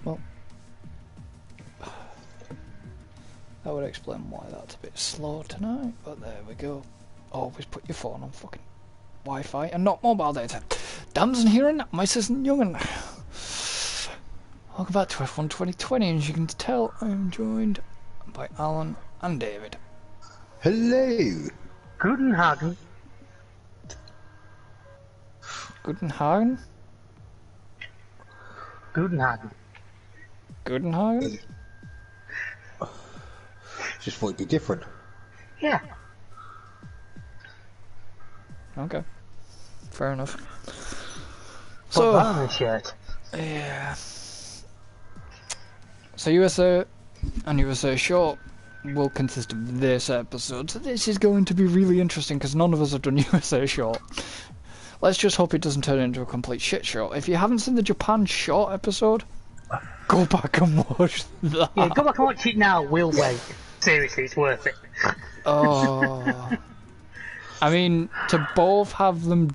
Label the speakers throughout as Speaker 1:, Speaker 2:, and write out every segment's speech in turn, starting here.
Speaker 1: Well, that would explain why that's a bit slow tonight, but there we go. Always put your phone on fucking Wi-Fi and not mobile data. Dames and heren, Mrs. and Youngen. Welcome back to F1 2020, and as you can tell, I'm joined by Alan and David.
Speaker 2: Hello.
Speaker 3: Guten Hagen.
Speaker 1: Guten Hagen?
Speaker 3: Guten Hagen.
Speaker 1: Guten Hagen?
Speaker 2: Just thought it'd be different.
Speaker 3: Yeah.
Speaker 1: Okay. Fair enough.
Speaker 3: Put
Speaker 1: So,
Speaker 3: that on the shirt.
Speaker 1: yeah. So USA and USA Short will consist of this episode. So this is going to be really interesting because none of us have done USA Short. Let's just hope it doesn't turn into a complete shit show. If you haven't seen the Japan Short episode, go back and watch that.
Speaker 3: Yeah, go back and watch it now. We'll wait. Seriously, it's worth it.
Speaker 1: Oh. I mean, to both have them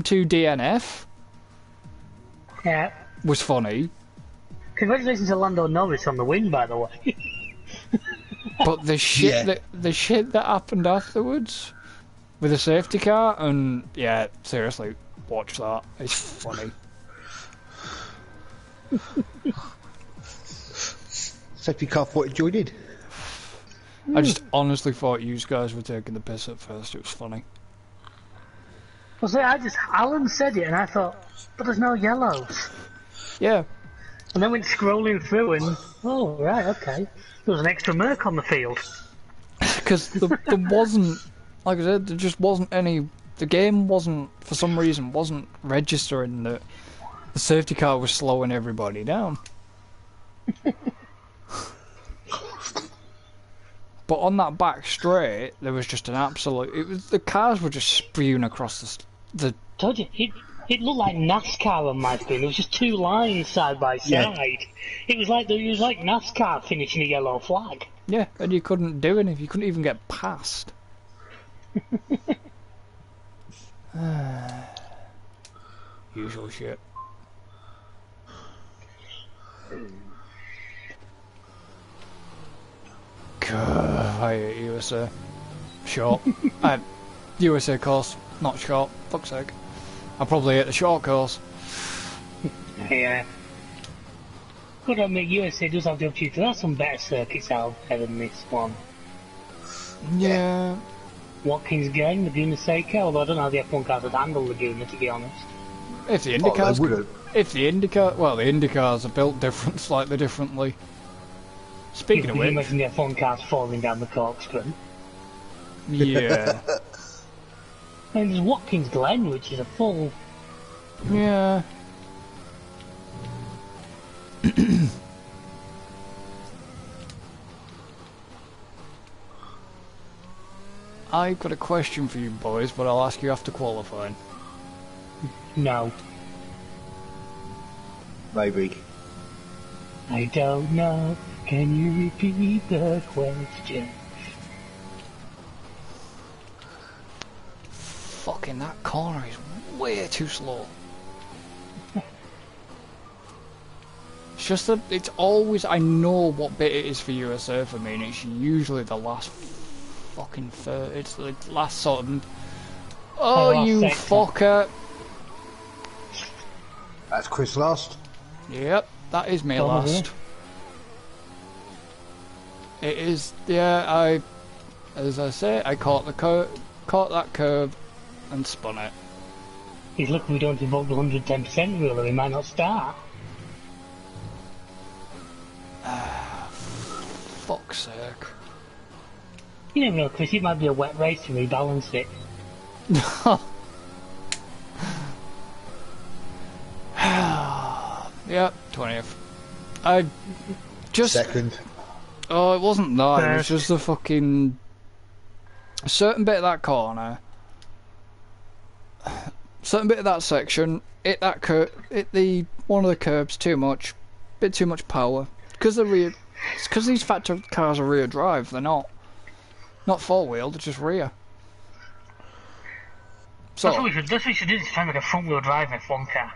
Speaker 1: two DNF
Speaker 3: Yeah.
Speaker 1: was funny.
Speaker 3: Congratulations to Lando Norris on the win, by the way.
Speaker 1: But the shit that happened afterwards with the safety car, and yeah, seriously, watch that. It's funny.
Speaker 2: Safety car thought it joined.
Speaker 1: I just honestly thought you guys were taking the piss at first. It was funny.
Speaker 3: Well, see, Alan said it, and I thought, but there's no yellows.
Speaker 1: Yeah.
Speaker 3: And then went scrolling through, and oh right, okay, there was an extra Merc on the field.
Speaker 1: Because there wasn't, like I said, there just wasn't any. The game wasn't, for some reason, wasn't registering that the safety car was slowing everybody down. But on that back straight, there was just an absolute. It was the cars were just spewing across the.
Speaker 3: Told you, it looked like NASCAR on my screen. There was just two lines side by side.
Speaker 2: Yeah.
Speaker 3: It was like NASCAR finishing a yellow flag.
Speaker 1: Yeah, and you couldn't do anything. You couldn't even get past. Usual shit. God, I hate USA. Short. USA course, not short. Fuck's sake. I probably hate the short course.
Speaker 3: Yeah. Good on me, USA does have the opportunity to have some better circuits out there than this one.
Speaker 1: Yeah.
Speaker 3: Watkins Glen, Laguna Seca, although I don't know how the F1 cars would handle Laguna, to be honest.
Speaker 1: If the IndyCars,
Speaker 2: they
Speaker 1: the IndyCars are built slightly differently. Speaking of
Speaker 3: Can you
Speaker 1: which,
Speaker 3: imagine the F1 cars falling down the corkscrew?
Speaker 1: yeah,
Speaker 3: And there's Watkins Glen, which is a full...
Speaker 1: yeah. I've got a question for you boys, but I'll ask you after qualifying.
Speaker 3: No.
Speaker 2: Maybe.
Speaker 3: I don't know. Can you repeat the question?
Speaker 1: Fucking that corner is way too slow. It's just that it's always, I know what bit it is for USA for me, and it's usually the last fucking third. It's the last sort of. Oh, you
Speaker 3: sector.
Speaker 1: fucker!
Speaker 2: That's Chris last.
Speaker 1: Yep, that is me
Speaker 3: Come on,
Speaker 1: last. It is. Yeah, as I say, I caught that curve, and spun it.
Speaker 3: He's lucky we don't involve the 110% rule, or he might not start.
Speaker 1: Fuck's sake.
Speaker 3: You never know, Chris, it might be a wet race to rebalance it.
Speaker 1: Yep, 20th. I just.
Speaker 2: Second.
Speaker 1: Oh, it wasn't that. It was
Speaker 3: First.
Speaker 1: just a fucking. A certain bit of that corner. Certain bit of that section. Hit that one of the curbs too much. Bit too much power. Because it's because these factory cars are rear drive. They're not four wheel. They're just rear. So
Speaker 3: That's what we should do, is try and make a front wheel drive F1 car.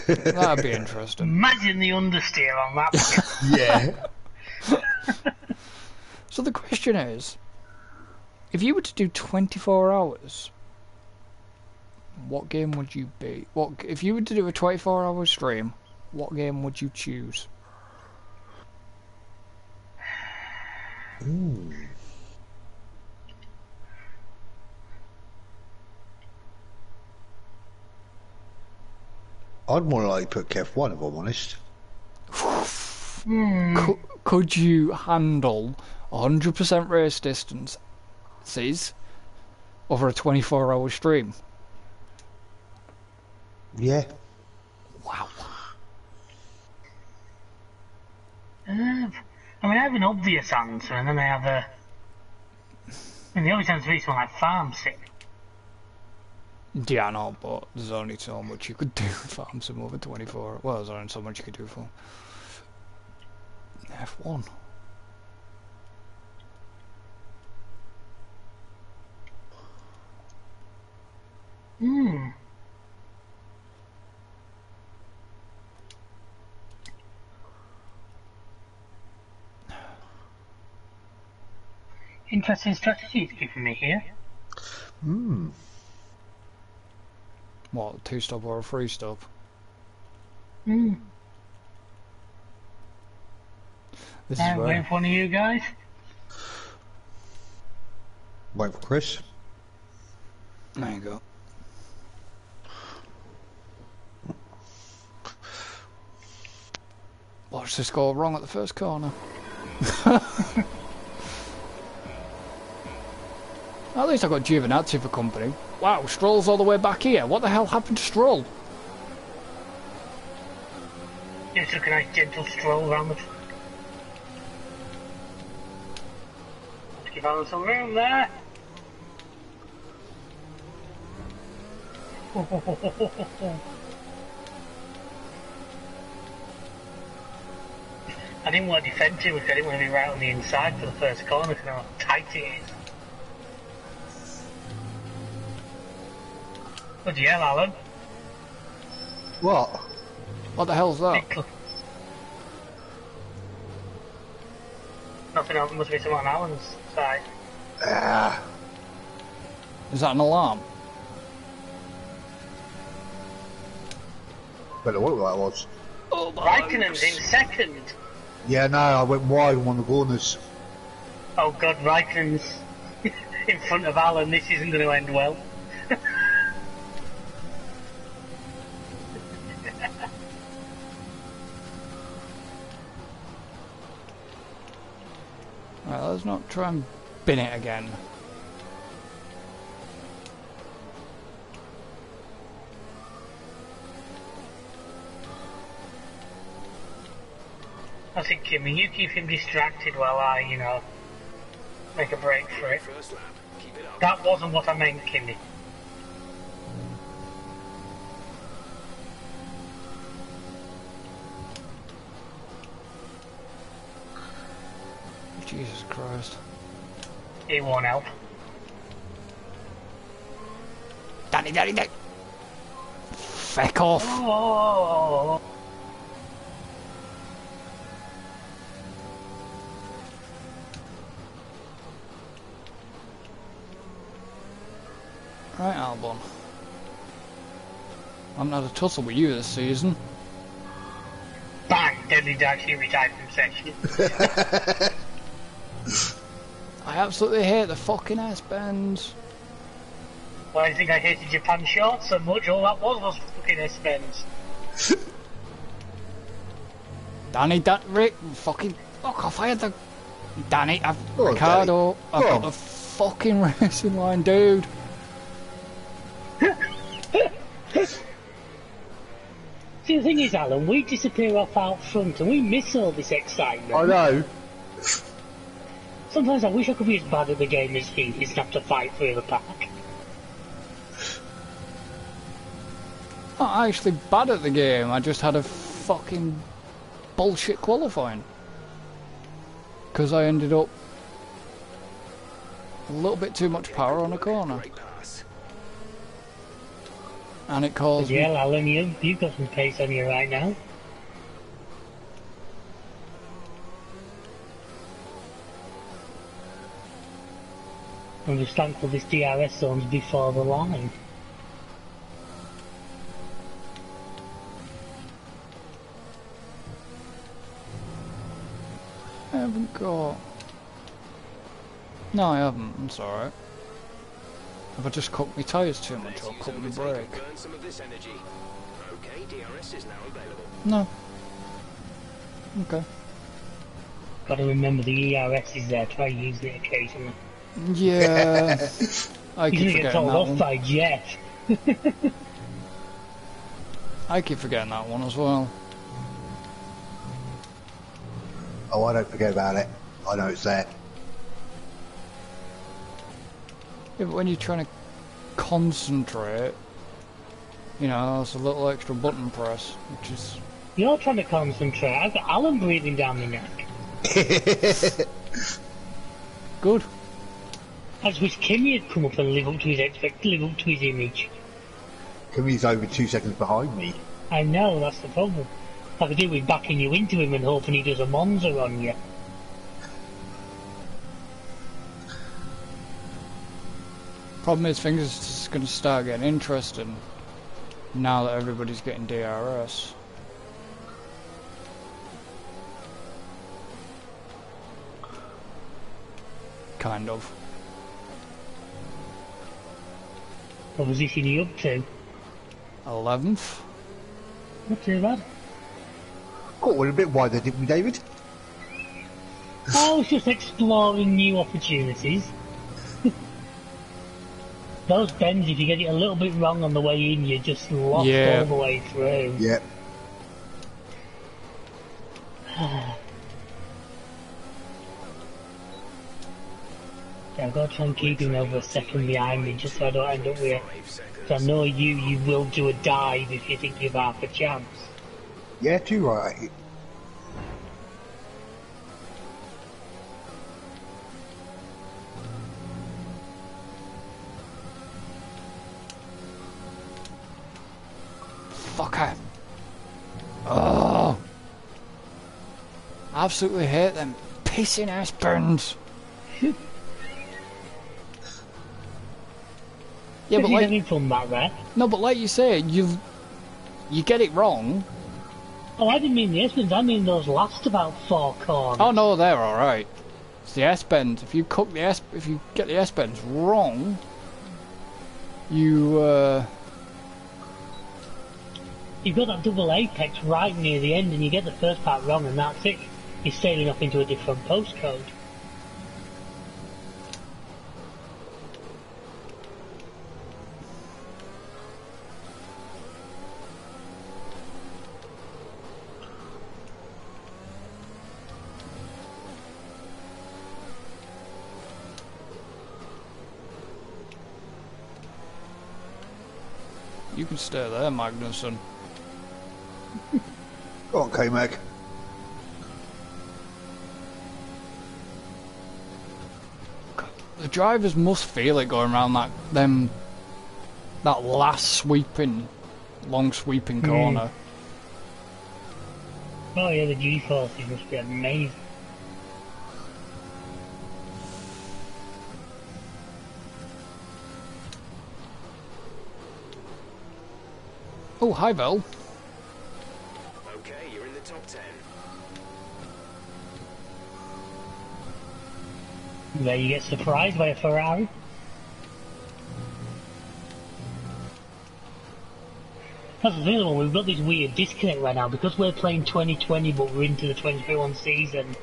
Speaker 1: That'd be interesting.
Speaker 3: Imagine the understeer on that.
Speaker 2: Yeah.
Speaker 1: So the question is, if you were to do 24 hours, what game would you be? If you were to do a 24-hour stream, what game would you choose?
Speaker 2: Ooh. I'd more likely put Kev 1 if I'm honest.
Speaker 1: Could you handle 100% race distances over a 24-hour stream?
Speaker 2: Yeah.
Speaker 1: Wow.
Speaker 3: I mean, I have an obvious answer, and then I have a... I mean, the obvious answer is something like Farm Sim.
Speaker 1: Yeah, I know, but there's only so much you could do with Farm Sim over 24. Well, there's only so much you could do for F1.
Speaker 3: Interesting strategy you've given me here.
Speaker 1: What, a 2-stop or a 3-stop? This is
Speaker 3: Waiting for one of you guys.
Speaker 2: Wait for Chris.
Speaker 1: There you go. Watch this go wrong at the first corner. At least I got Giovinazzi for company. Wow, Stroll's all the way back here. What the hell happened to Stroll?
Speaker 3: Just took a nice gentle stroll around the... Let's give Alan some room there. I didn't want to defend too much. I didn't want to be right on the inside for the first corner because I know how tight it is. Bloody hell, Alan.
Speaker 2: What?
Speaker 1: What the hell's that?
Speaker 3: Nothing else. Must be someone on Alan's side.
Speaker 1: Is that an alarm?
Speaker 2: Better what that was.
Speaker 1: Oh my
Speaker 3: Raikkonen's in second.
Speaker 2: Yeah, no, I went wide on one of the corners.
Speaker 3: Oh god, Raikkonen's in front of Alan. This isn't going to end well.
Speaker 1: Right, let's not try and bin it again.
Speaker 3: I think, Kimmy, you keep him distracted while I, make a break for it. That wasn't what I meant, Kimmy.
Speaker 1: Jesus Christ.
Speaker 3: It won't help.
Speaker 1: Danny! Feck off!
Speaker 3: Oh.
Speaker 1: Right, Albon. I haven't had a tussle with you this season.
Speaker 3: Bang! Deadly Dash, you retired from session.
Speaker 1: I absolutely hate the fucking S-bends.
Speaker 3: Well, I think I hated Japan shorts so much. All that was fucking S-bends.
Speaker 1: Danny, Rick, fucking fuck off! I had the Danny,
Speaker 2: Oh,
Speaker 1: Ricardo.
Speaker 2: Danny.
Speaker 1: I've got
Speaker 2: Oh.
Speaker 1: the fucking racing line, dude.
Speaker 3: See, the thing is, Alan, we disappear off out front and we miss all this excitement.
Speaker 2: I know.
Speaker 3: Sometimes I wish I could be as bad at the game as he is and have to fight for the pack.
Speaker 1: Not actually bad at the game. I just had a fucking bullshit qualifying because I ended up a little bit too much power on a corner. And it calls
Speaker 3: Yeah,
Speaker 1: me...
Speaker 3: Alan, you've got some pace on you right now. I'm just thankful this DRS zone's before the line.
Speaker 1: I haven't got... No, I haven't. It's alright. Have I just cooked my tyres too much or cooked my brake? No. Okay.
Speaker 3: Gotta remember the ERS is there, try using it occasionally.
Speaker 1: Yeah. I keep
Speaker 3: He's gonna
Speaker 1: forgetting
Speaker 3: get told
Speaker 1: that
Speaker 3: off
Speaker 1: one.
Speaker 3: by Jet.
Speaker 1: I keep forgetting that one as well.
Speaker 2: Oh, I don't forget about it. I know it's there.
Speaker 1: Yeah, but when you're trying to concentrate, you know, it's a little extra button press, which is...
Speaker 3: You're trying to concentrate. I've got Alan breathing down my neck.
Speaker 1: Good.
Speaker 3: I just wish Kimmy had come up and live up to his image.
Speaker 2: Kimmy's over 2 seconds behind me.
Speaker 3: I know, that's the problem. I could do with backing you into him and hoping he does a Monza on you.
Speaker 1: Problem is, things are just going to start getting interesting now that everybody's getting DRS. Kind of.
Speaker 3: What position are you up to?
Speaker 1: 11th?
Speaker 3: Not too bad.
Speaker 2: Got one a bit wider, didn't we, David?
Speaker 3: I was just exploring new opportunities. Those bends, if you get it a little bit wrong on the way in, you're just lost all the way through.
Speaker 2: Yep.
Speaker 3: Yeah, I've got to try and keep him over a second behind me, just so I don't end up with... So I know you will do a dive if you think you've half a chance.
Speaker 2: Yeah, too right.
Speaker 1: Fucker. Oh. I absolutely hate them pissing ass burns. Yeah, but like...
Speaker 3: From that there.
Speaker 1: No, but like you say, you get it wrong.
Speaker 3: Oh, I didn't mean the S-bends, I mean those last about 4 corners.
Speaker 1: Oh no, they're alright. It's the S-bends. If you get the S-bends wrong, you
Speaker 3: You've got that double apex right near the end and you get the first part wrong and that's it. You're sailing off into a different postcode.
Speaker 1: you can stay there, Magnuson.
Speaker 2: Go on, K-Mag.
Speaker 1: The drivers must feel it going around that last long sweeping corner.
Speaker 3: Oh yeah, the G-forces must be amazing.
Speaker 1: Oh, hi, Vel.
Speaker 4: Okay, you're in the top 10.
Speaker 3: There you get surprised by a Ferrari. That's the other one, we've got this weird disconnect right now because we're playing 2020 but we're into the 2021 season.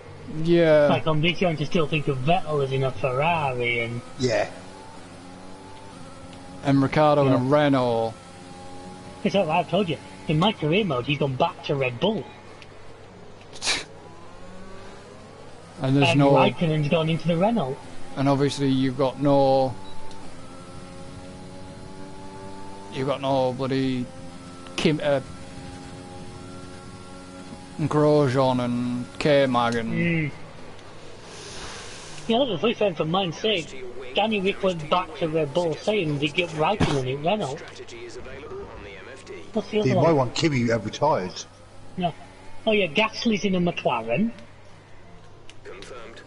Speaker 1: Yeah.
Speaker 3: Like on this, you have to still think of Vettel as in a Ferrari and...
Speaker 2: Yeah.
Speaker 1: And Ricciardo in a Renault.
Speaker 3: It's alright, I've told you. In my career mode, he's gone back to Red Bull.
Speaker 1: And there's
Speaker 3: And
Speaker 1: no...
Speaker 3: Raikkonen's gone into the Renault.
Speaker 1: And obviously you've got no... You've got no bloody... Grosjean and K-Mag and...
Speaker 3: Yeah, look, if we found for mine's sake, Danny Rick went back to Red Bull saying they get writing on it, Renault.
Speaker 4: Strategy is available on the MFD.
Speaker 3: What's the
Speaker 2: See,
Speaker 3: other
Speaker 2: my
Speaker 3: one?
Speaker 2: one, Kimmy, retired.
Speaker 3: No. Oh yeah, Gasly's in a McLaren.
Speaker 4: Confirmed.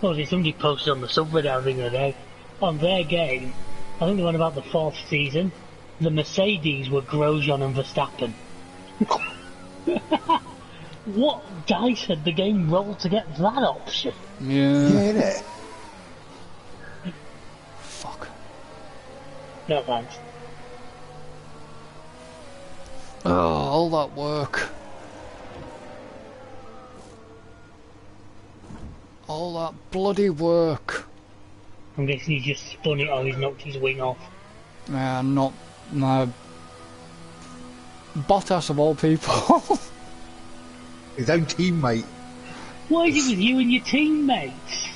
Speaker 3: Oh, there's somebody posted on the subreddit the other day. On their game, I think they went about the 4th season, the Mercedes were Grosjean and Verstappen. What dice had the game rolled to get that option?
Speaker 1: Yeah.
Speaker 2: Yeah, innit?
Speaker 1: Fuck.
Speaker 3: No thanks.
Speaker 1: Oh, all that work. All that bloody work.
Speaker 3: I'm guessing he just spun it or he's knocked his wing off.
Speaker 1: Yeah, not my Bottas of all people.
Speaker 2: His own teammate.
Speaker 3: What is it with you and your teammates?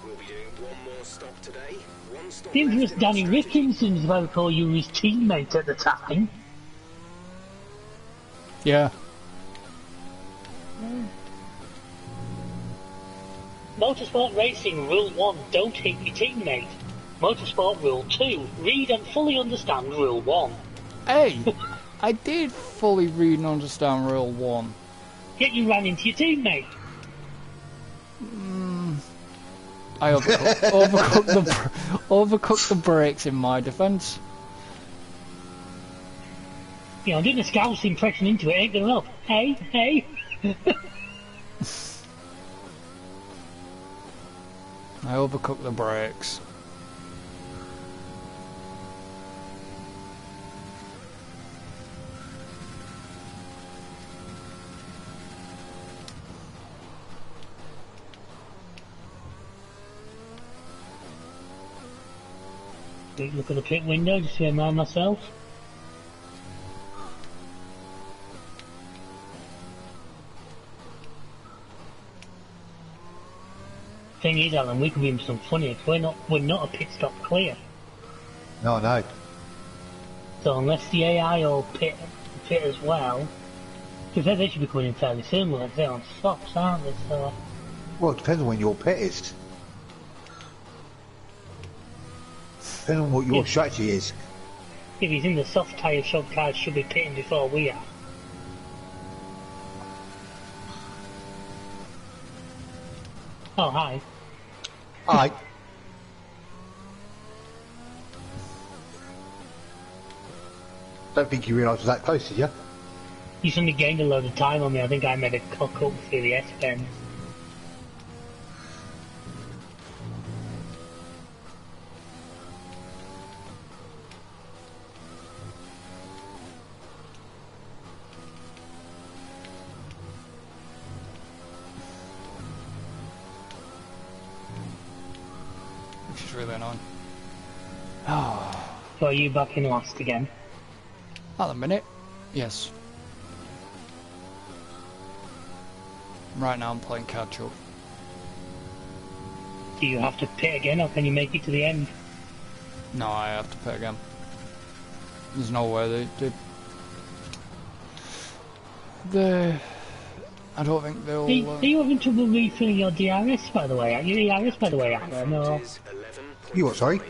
Speaker 4: We'll be doing one more stop today. One stop
Speaker 3: The infamous
Speaker 4: left in our
Speaker 3: Danny
Speaker 4: strategy.
Speaker 3: Rickinson's about to call you his teammate at the time.
Speaker 1: Yeah.
Speaker 3: Motorsport Racing Rule 1, don't hit your teammate. Motorsport Rule 2, read and fully understand Rule 1.
Speaker 1: Hey, I did fully read and understand Rule 1.
Speaker 3: Yet you ran into your teammate.
Speaker 1: I overcooked the brakes in my defence.
Speaker 3: You know, doing a Scouse impression into it ain't gonna help. Hey, hey.
Speaker 1: I overcooked the brakes.
Speaker 3: Look at the pit window just to remind myself. Thing is, Alan, we could be in some funny if we're not a pit stop clear.
Speaker 2: No, no.
Speaker 3: So unless the AI or pit as well, because they should be coming in fairly soon, like they're on stops, aren't they? So
Speaker 2: Well, it depends on when your pit is. Depends on what your strategy is.
Speaker 3: if he's in the soft tyre shop, cars should be pitting before we are. Oh, hi.
Speaker 2: Alright. Don't think you realised it was that close, did you?
Speaker 3: You suddenly gained a load of time on me. I think I made a cock up through the S-bend.
Speaker 1: Which is really annoying. Oh,
Speaker 3: So are you back in last again?
Speaker 1: at the minute, yes. Right now I'm playing catch up.
Speaker 3: Do you have to pit again, or can you make it to the end?
Speaker 1: No, I have to pay again. There's no way they I don't think they'll.
Speaker 3: Are you having trouble refilling your DRS, by the way? Are you DRS, by the way, Alan? Or
Speaker 2: You what, sorry?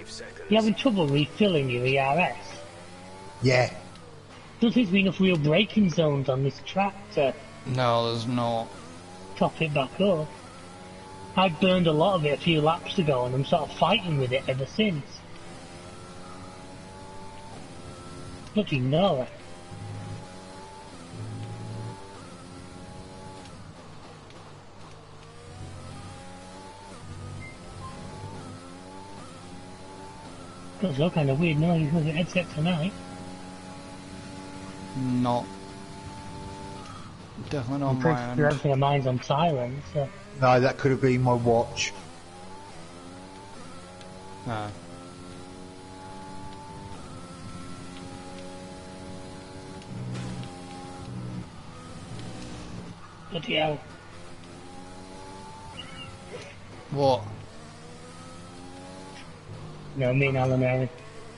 Speaker 3: you having trouble refilling your ERS?
Speaker 2: Yeah.
Speaker 3: Does there's been enough real braking zones on this track to
Speaker 1: No, there's not.
Speaker 3: top it back up? I burned a lot of it a few laps ago, and I'm sort of fighting with it ever since. Bloody no. Does look kind of weird noise with the headset tonight.
Speaker 1: Not. Definitely not
Speaker 3: I'm
Speaker 1: on
Speaker 3: pretty
Speaker 1: my
Speaker 3: sure
Speaker 1: end.
Speaker 3: everything of mine's on silent, so...
Speaker 2: No, that could have been my watch.
Speaker 1: No.
Speaker 3: Bloody hell.
Speaker 1: What?
Speaker 3: No, me and Alan Aaron.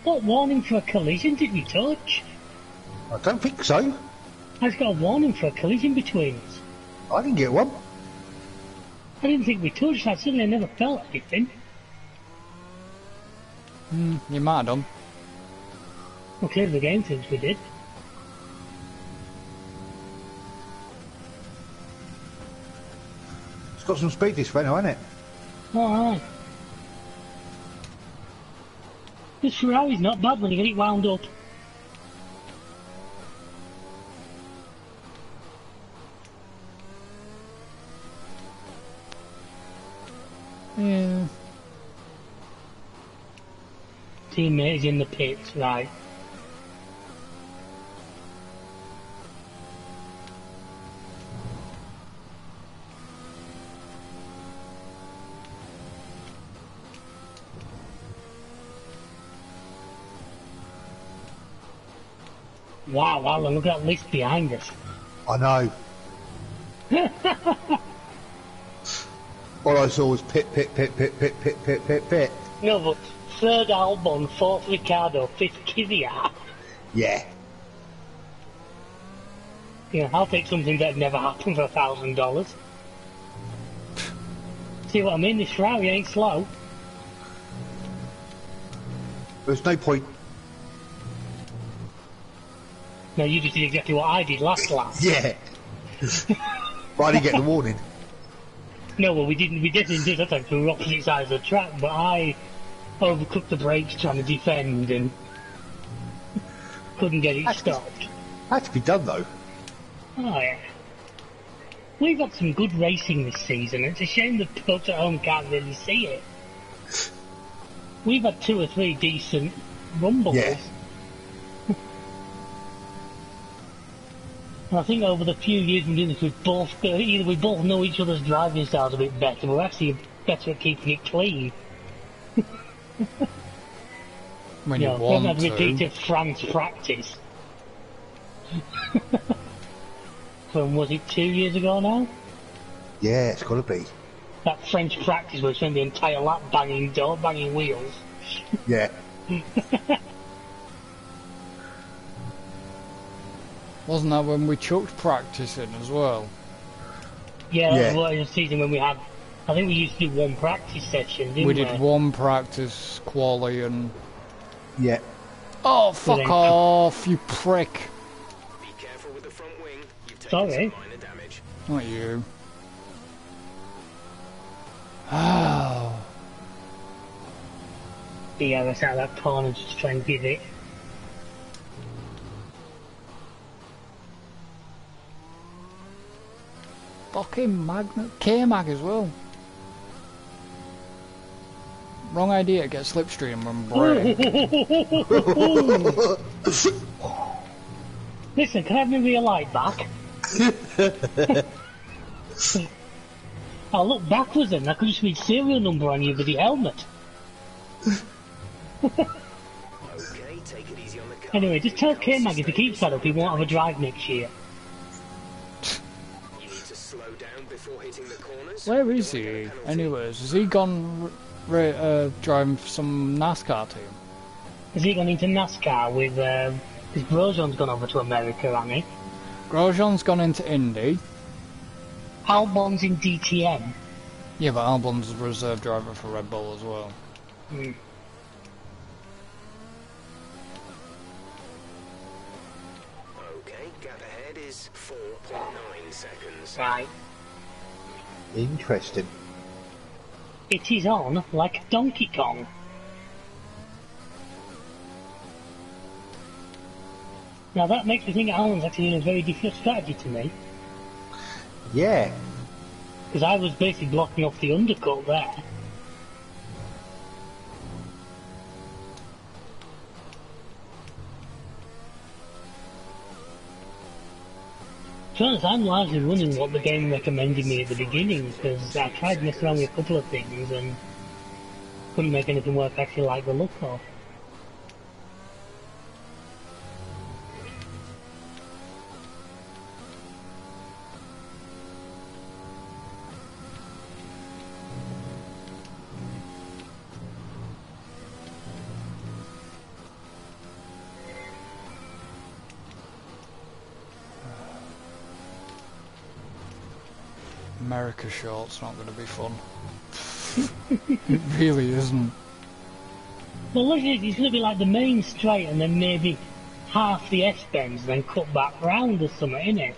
Speaker 3: What warning for a collision did we touch?
Speaker 2: I don't think so.
Speaker 3: I just got a warning for a collision between us.
Speaker 2: I didn't get one.
Speaker 3: I didn't think we touched. I suddenly never felt anything.
Speaker 1: You might have done.
Speaker 3: Well, clearly the game thinks we did.
Speaker 2: It's got some speed, this Renault, hasn't it?
Speaker 3: Alright. This Ferrari's not bad when you get it wound up.
Speaker 1: Yeah.
Speaker 3: Teammate is in the pits, right. Wow, Alan, look at that list behind us.
Speaker 2: I know. All I saw was pit.
Speaker 3: No, but third Albon, fourth Ricardo, fifth Kvyat.
Speaker 2: Yeah.
Speaker 3: Yeah, I'll take something that never happened for $1,000. See what I mean? This Ferrari ain't slow.
Speaker 2: There's no point.
Speaker 3: No, you just did exactly what I did last lap.
Speaker 2: Yeah. But I didn't get the warning.
Speaker 3: No, well, we didn't. We definitely did that time. We were opposite sides of the track, but I overcooked the brakes trying to defend and couldn't get it stopped.
Speaker 2: Had to be done though.
Speaker 3: Oh yeah. We've had some good racing this season. It's a shame the folks at home can't really see it. We've had 2 or 3 decent rumbles.
Speaker 2: Yeah.
Speaker 3: And I think over the few years we've been doing this, we both know each other's driving styles a bit better. We're actually better at keeping it clean.
Speaker 1: When you
Speaker 3: we
Speaker 1: want
Speaker 3: haven't had
Speaker 1: to.
Speaker 3: repeated France practice. From, was it 2 years ago now?
Speaker 2: Yeah, it's gotta be.
Speaker 3: That French practice where we spent the entire lap banging wheels.
Speaker 2: Yeah.
Speaker 1: Wasn't that when we chucked practicing as well?
Speaker 3: Yeah,
Speaker 2: Yeah.
Speaker 3: that was the season when we had, I think we used to do 1 practice session, didn't we?
Speaker 1: We did 1 practice quali and...
Speaker 2: Yeah.
Speaker 1: Oh, fuck
Speaker 3: then-
Speaker 1: off, you prick.
Speaker 4: Be careful with the front wing. You've taken
Speaker 3: Sorry.
Speaker 4: some minor damage.
Speaker 1: Not you. Oh.
Speaker 3: Yeah, I sat that corner just to try and give it.
Speaker 1: Fucking magnet. K-Mag as well. Wrong idea, get slipstream when brake.
Speaker 3: Listen, can I have my rear light back? I'll look backwards then, I could just read serial number on your bloody helmet.
Speaker 4: Okay, take it easy on the car.
Speaker 3: Anyway, just tell K-Mag if he keeps that up, he won't have a drive next year.
Speaker 4: You need to slow down before hitting the corners.
Speaker 1: Where is
Speaker 4: Don't wanna get
Speaker 1: he?
Speaker 4: a penalty.
Speaker 1: Anyways, has he gone driving for some NASCAR team?
Speaker 3: Has he gone into NASCAR with, because Grosjean's gone over to America, hasn't he?
Speaker 1: Grosjean's gone into Indy.
Speaker 3: Albon's in DTM.
Speaker 1: Yeah, but Albon's a reserve driver for Red Bull as well.
Speaker 3: Hmm.
Speaker 4: Okay, gap ahead is 4.9 seconds.
Speaker 3: Right.
Speaker 2: Interesting.
Speaker 3: It is on like Donkey Kong. Now that makes me think Alan's actually doing a very different strategy to me.
Speaker 2: Yeah.
Speaker 3: Because I was basically blocking off the undercut there. To be honest, I'm largely running what the game recommended me at the beginning, because I tried messing around with a couple of things and couldn't make anything work I actually like the look of.
Speaker 1: America short's not going to be fun. It really isn't.
Speaker 3: Well, look, it's going to be like the main straight and then maybe half the S-bends and then cut back round or something, innit?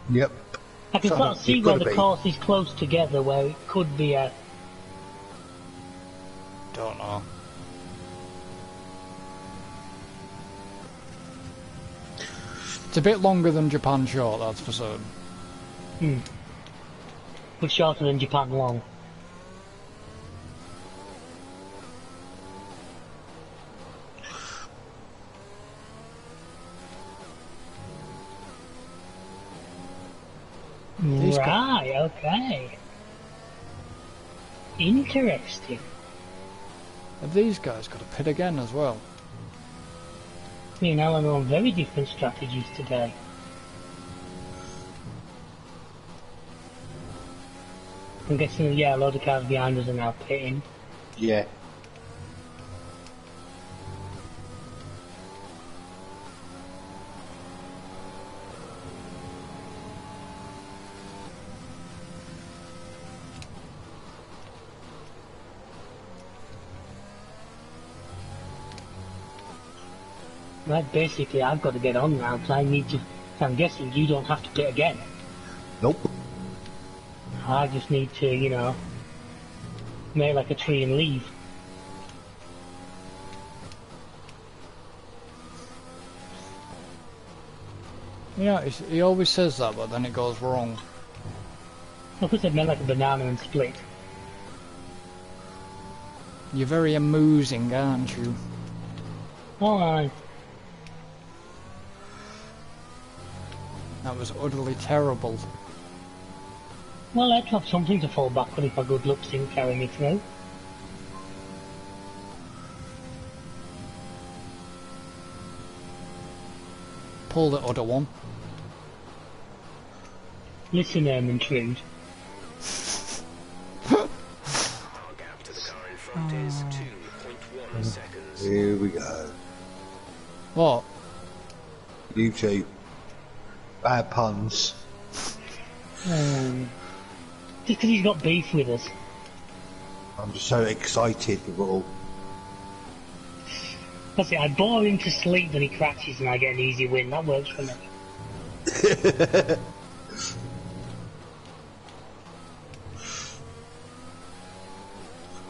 Speaker 2: Yep.
Speaker 3: I can sort of see where the course is close together, where it could be a...
Speaker 1: Don't know. It's a bit longer than Japan short, that's for certain.
Speaker 3: But shorter than Japan long. Right, okay. Interesting.
Speaker 1: Have these guys got a pit again as well?
Speaker 3: Me and Alan are on very different strategies today. I'm guessing, yeah, a lot of cars behind us are now pitting.
Speaker 2: Yeah.
Speaker 3: Right, basically I've got to get on now, because I need to... I'm guessing you don't have to pit again.
Speaker 2: Nope.
Speaker 3: I just need to, you know, make like a tree and leave.
Speaker 1: Yeah, he always says that, but then it goes wrong.
Speaker 3: I could have made like a banana and split.
Speaker 1: You're very amusing, aren't you?
Speaker 3: Oh,
Speaker 1: That was utterly terrible.
Speaker 3: well, I'd have something to fall back on if my good looks didn't carry me through.
Speaker 1: Pull the other one.
Speaker 3: Listen, Trude.
Speaker 4: Our gap to the car in front is 2.1 seconds.
Speaker 2: Here we go.
Speaker 1: What?
Speaker 2: You two. Bad puns.
Speaker 3: Just because he's got beef with us.
Speaker 2: I'm just so excited with it all.
Speaker 3: That's it, I bore him to sleep, then he crashes and I get an easy win. That works for me.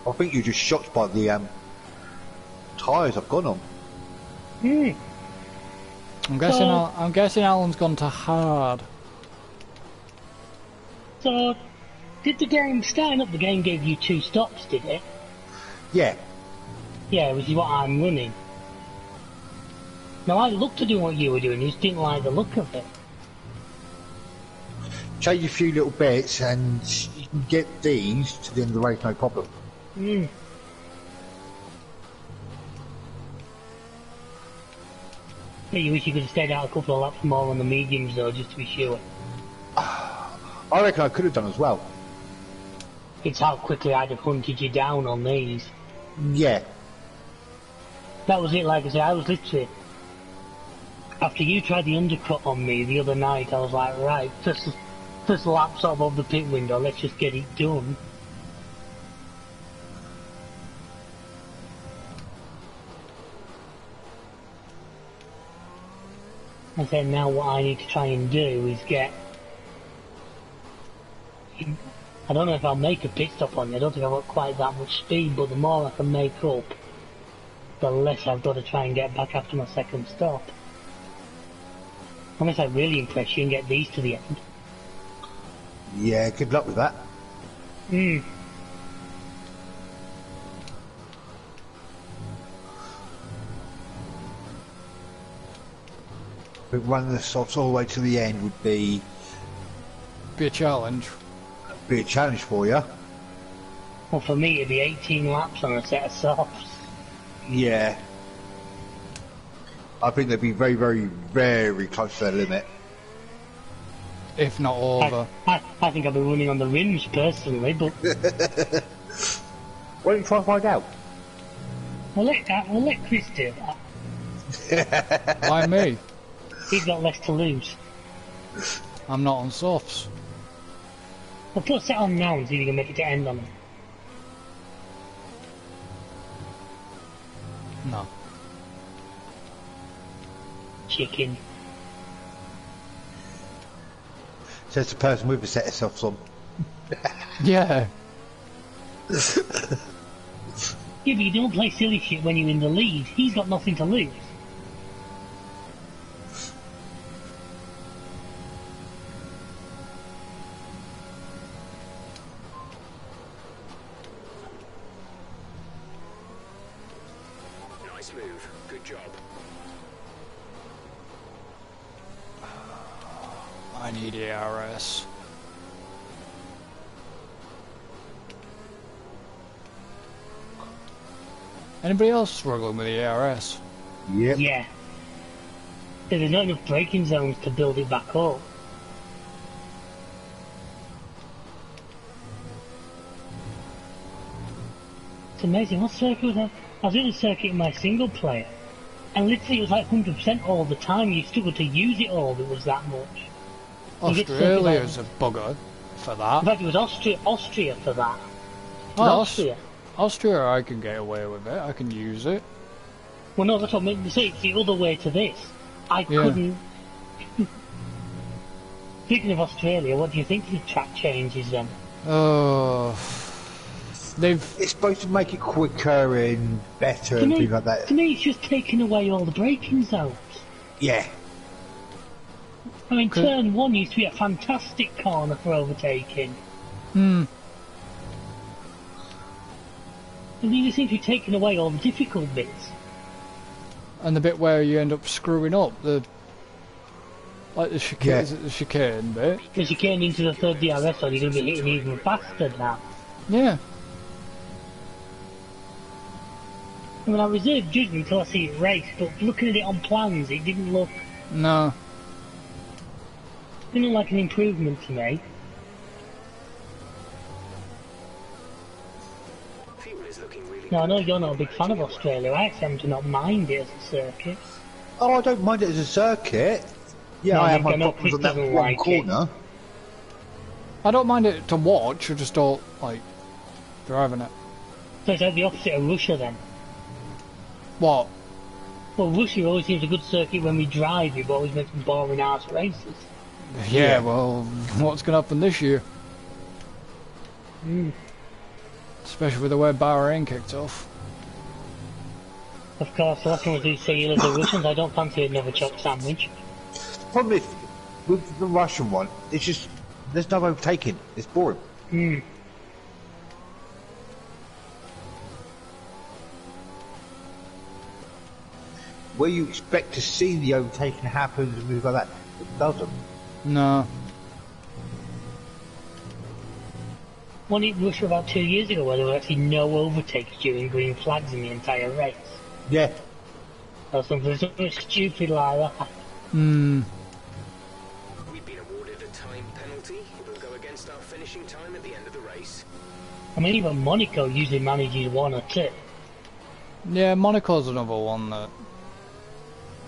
Speaker 2: I think you're just shocked by the tyres I've gone on.
Speaker 1: I'm guessing Alan's gone to hard.
Speaker 3: So, did the game, starting up the game gave you 2 stops, did it?
Speaker 2: Yeah.
Speaker 3: Yeah, which is what I'm running. Now I looked to do what you were doing, you just didn't like the look of it.
Speaker 2: Change a few little bits and you can get these to the end of the race, no problem.
Speaker 3: Yeah, you wish you could have stayed out a couple of laps more on the mediums though, just to be sure.
Speaker 2: I reckon I could have done as well.
Speaker 3: It's how quickly I'd have hunted you down on these.
Speaker 2: Yeah.
Speaker 3: That was it, like I said, I was literally... After you tried the undercut on me the other night, I was like, right, first lap sort of the pit window, let's just get it done. And then now what I need to try and do is get... I don't know if I'll make a pit stop on you, I don't think I've got quite that much speed, but the more I can make up, the less I've got to try and get back after my second stop. Unless I really impress you and get these to the end.
Speaker 2: Yeah, good luck with that. But running the softs all the way to the end would be
Speaker 1: Be a challenge.
Speaker 2: a challenge for you.
Speaker 3: Well, for me it'd be 18 laps on a set of softs.
Speaker 2: Yeah. I think they'd be very, very, very close to their limit.
Speaker 1: If not over.
Speaker 3: I think I'll be running on the rims personally, but...
Speaker 2: Why don't you try and find out?
Speaker 3: We'll let Chris do that.
Speaker 1: Why me?
Speaker 3: He's got less to lose.
Speaker 1: I'm not on softs.
Speaker 3: Well, put a set on now and see if you can make it to end on them.
Speaker 1: No.
Speaker 3: Chicken.
Speaker 2: Says the person with the set of softs on.
Speaker 1: Yeah.
Speaker 3: Yeah, but you don't play silly shit when you're in the lead. He's got nothing to lose.
Speaker 4: Nice move. Good job.
Speaker 1: I need ARS. Anybody else struggling with the ARS?
Speaker 2: Yep.
Speaker 3: Yeah. There's not enough braking zones to build it back up. It's amazing. What circuit was that? I was in a circuit in my single player, and literally it was like 100% all the time. You struggled to use it all. It was that much. You get circuit
Speaker 1: Australia's a bugger for
Speaker 3: In
Speaker 1: that.
Speaker 3: fact, it was Austria for that. It was
Speaker 1: Oh,
Speaker 3: Austria.
Speaker 1: Austria, I can get away with it. I can use it.
Speaker 3: Well, no, that's what I meant to say. It's the other way to this. I
Speaker 1: Yeah.
Speaker 3: couldn't. Speaking of Australia, what do you think of the track changes then?
Speaker 1: Oh, they've.
Speaker 2: It's supposed to make it quicker and better and things like that.
Speaker 3: To me, it's just taking away all the braking zones.
Speaker 2: Yeah.
Speaker 3: I mean,
Speaker 1: Could-
Speaker 3: turn one used to be a fantastic corner for overtaking.
Speaker 1: Hmm.
Speaker 3: And you seem to be taking away all the difficult bits.
Speaker 1: And the bit where you end up screwing up the. Like the chicane,
Speaker 2: Yeah.
Speaker 1: is it the chicane bit?
Speaker 3: Because you came into the third DRS zone, you're going to be hitting even faster now.
Speaker 1: Yeah.
Speaker 3: I mean, I reserve judgment until I see it race, but looking at it on plans, it didn't look like an improvement to me.
Speaker 4: Fuel is looking really
Speaker 3: Now, I know
Speaker 4: good.
Speaker 3: you're not a big fan of Australia. I actually happen to not mind it as a circuit.
Speaker 2: Oh, I don't mind it as a circuit. Yeah,
Speaker 3: No,
Speaker 2: I have
Speaker 3: I
Speaker 2: my
Speaker 3: know
Speaker 2: problems on
Speaker 3: Chris
Speaker 2: that
Speaker 3: doesn't
Speaker 2: one
Speaker 3: like it.
Speaker 2: corner.
Speaker 1: I don't mind it to watch. I just don't like driving it.
Speaker 3: So it's like the opposite of Russia then.
Speaker 1: What?
Speaker 3: Well, Russia always seems a good circuit when we drive it, but always makes boring ass races.
Speaker 1: Yeah. Well, what's gonna happen this year? Especially with the way Bahrain kicked off.
Speaker 3: Of course, the last one was these sailors, the Russians. I don't fancy another chopped sandwich.
Speaker 2: The problem is, with the Russian one, it's just, there's no overtaking. It's boring. Where you expect to see the overtaking happen and things like that, it doesn't.
Speaker 1: No.
Speaker 3: One in Russia about 2 years ago where there were actually no overtakes during green flags in the entire race.
Speaker 2: Yeah.
Speaker 3: Or something stupid like that.
Speaker 1: Hmm.
Speaker 4: We've been awarded a time penalty. It will go against our finishing time at the end of the race.
Speaker 3: I mean, even Monaco usually manages one or two.
Speaker 1: Yeah, Monaco's another one that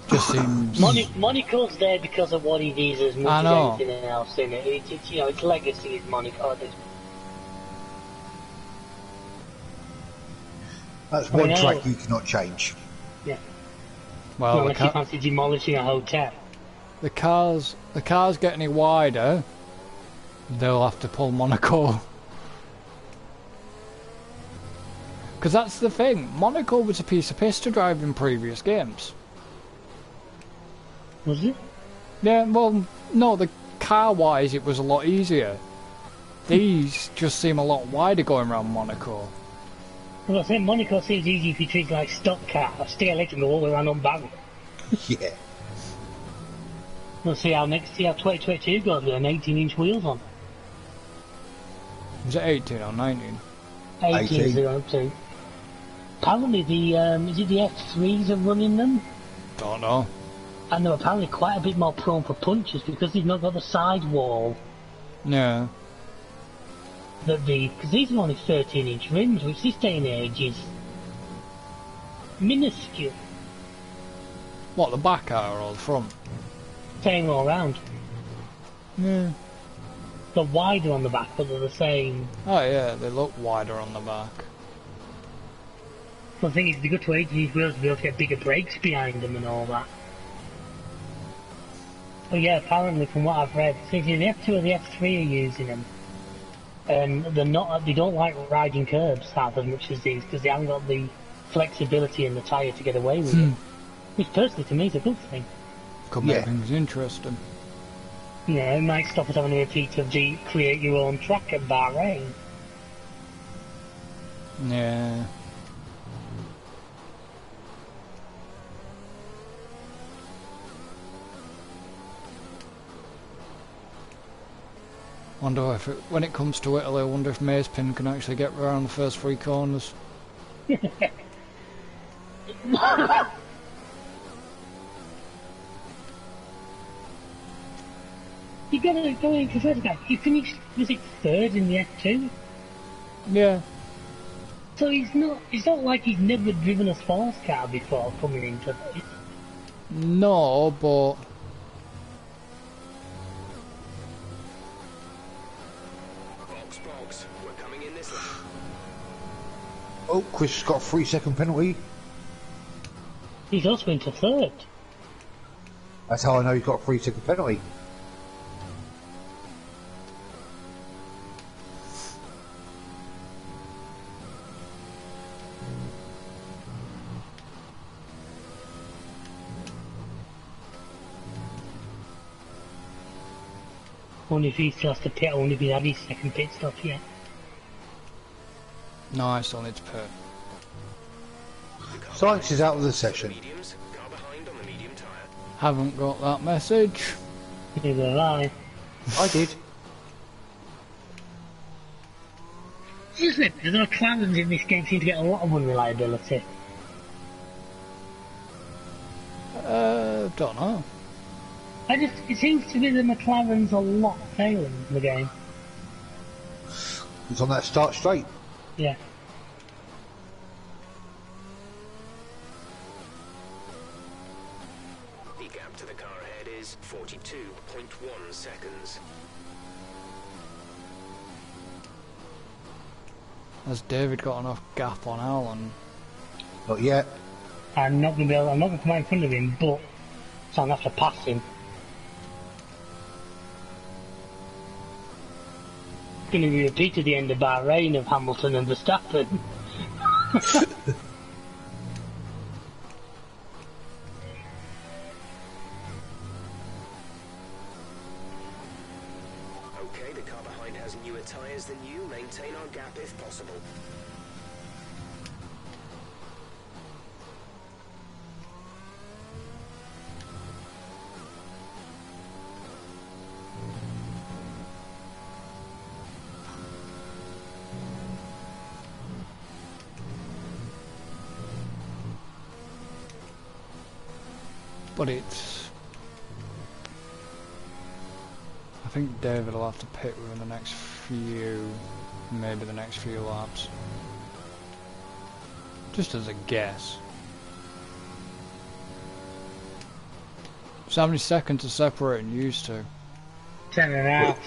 Speaker 1: just seems.
Speaker 3: Monaco's there because of what he does as
Speaker 1: I
Speaker 3: much
Speaker 1: know.
Speaker 3: as anything else in it. It's you know, its legacy is Monaco.
Speaker 2: That's
Speaker 3: I
Speaker 2: one
Speaker 3: know.
Speaker 2: track you cannot change.
Speaker 3: Yeah.
Speaker 1: Well,
Speaker 3: Unless you fancy demolishing a hotel.
Speaker 1: the cars get any wider, they'll have to pull Monaco. Because that's the thing. Monaco was a piece of piss to drive in previous games.
Speaker 3: Was it?
Speaker 1: Yeah, well, no, the car-wise it was a lot easier. These just seem a lot wider going around Monaco.
Speaker 3: Well, I think Monaco seems easy if you treat it like stock car. Stay electric and go all the way around on barrel.
Speaker 2: Yeah.
Speaker 3: We'll see how 2022 goes with an 18-inch wheels on.
Speaker 1: Was it 18 or 19?
Speaker 3: 18 is
Speaker 2: 18.
Speaker 3: the up to. Apparently the, is it the F3s are running them?
Speaker 1: Don't know.
Speaker 3: And they're apparently quite a bit more prone for punches because they've not got the sidewall
Speaker 1: Yeah.
Speaker 3: that because these are only 13-inch rims, which this day and age is minuscule.
Speaker 1: What, the back car or the front?
Speaker 3: Same all round.
Speaker 1: Yeah.
Speaker 3: They're wider on the back, but they're the same.
Speaker 1: Oh yeah, they look wider on the back.
Speaker 3: Well, the thing is, the good to these wheels to be able to get bigger brakes behind them and all that. But yeah, apparently from what I've read, so the F2 or the F3 are using them. And they don't like riding curbs half as much as these, because they haven't got the flexibility in the tyre to get away with it. Which personally to me is a good thing.
Speaker 1: Could make things interesting.
Speaker 3: You know, it might stop us having a repeat of the create your own track at Bahrain.
Speaker 1: Yeah. Wonder if when it comes to Italy, I wonder if Mazepin can actually get around the first 3 corners.
Speaker 3: You gotta go in consider that. He finished, was it third in the F2?
Speaker 1: Yeah.
Speaker 3: So it's not like he's never driven a sports car before coming into this.
Speaker 1: No, but
Speaker 4: Box, we're coming in this lap.
Speaker 2: Oh, Chris has got a 3-second penalty.
Speaker 3: He's also into third.
Speaker 2: That's how I know he's got a 3-second penalty.
Speaker 3: Only if he still has to pit, only if he had his second pit stop yet.
Speaker 1: no, I still need to pit.
Speaker 2: Science is out of the session.
Speaker 4: Mediums, car behind on the medium tyre.
Speaker 1: Haven't got that message.
Speaker 3: Neither have I.
Speaker 2: I did.
Speaker 3: Isn't it? The McLarens in this game seem to get a lot of unreliability.
Speaker 1: Don't know.
Speaker 3: It seems to be the McLarens a lot failing in the game.
Speaker 2: It's on that start straight.
Speaker 3: Yeah.
Speaker 4: The gap to the car ahead is 42.1 seconds.
Speaker 1: Has David got enough gap on Alan?
Speaker 2: Not yet.
Speaker 3: I'm not going to come out in front of him, but so I'm going to have to pass him. It's going to be repeated at the end of Bahrain of Hamilton and Verstappen.
Speaker 4: Okay, the car behind has newer tyres than you. Maintain our gap if possible.
Speaker 1: But I think David will have to pit within the next maybe the next few laps. Just as a guess. So how many seconds are separating used to?
Speaker 3: 10.5.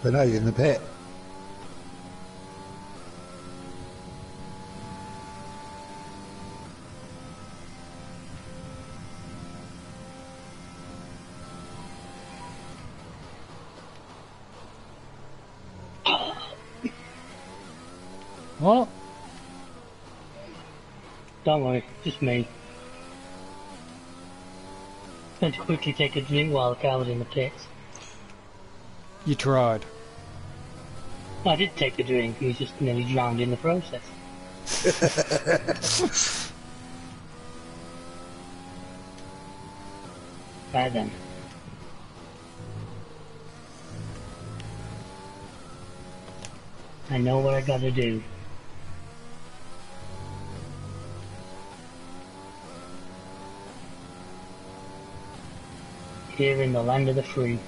Speaker 2: But no, you're in the pit.
Speaker 1: What?
Speaker 3: Don't worry, just me. Going to quickly take a drink while the car was in the pits.
Speaker 1: You tried.
Speaker 3: I did take a drink, he was just nearly drowned in the process. Right then. I know what I gotta do. Here in the land of the free.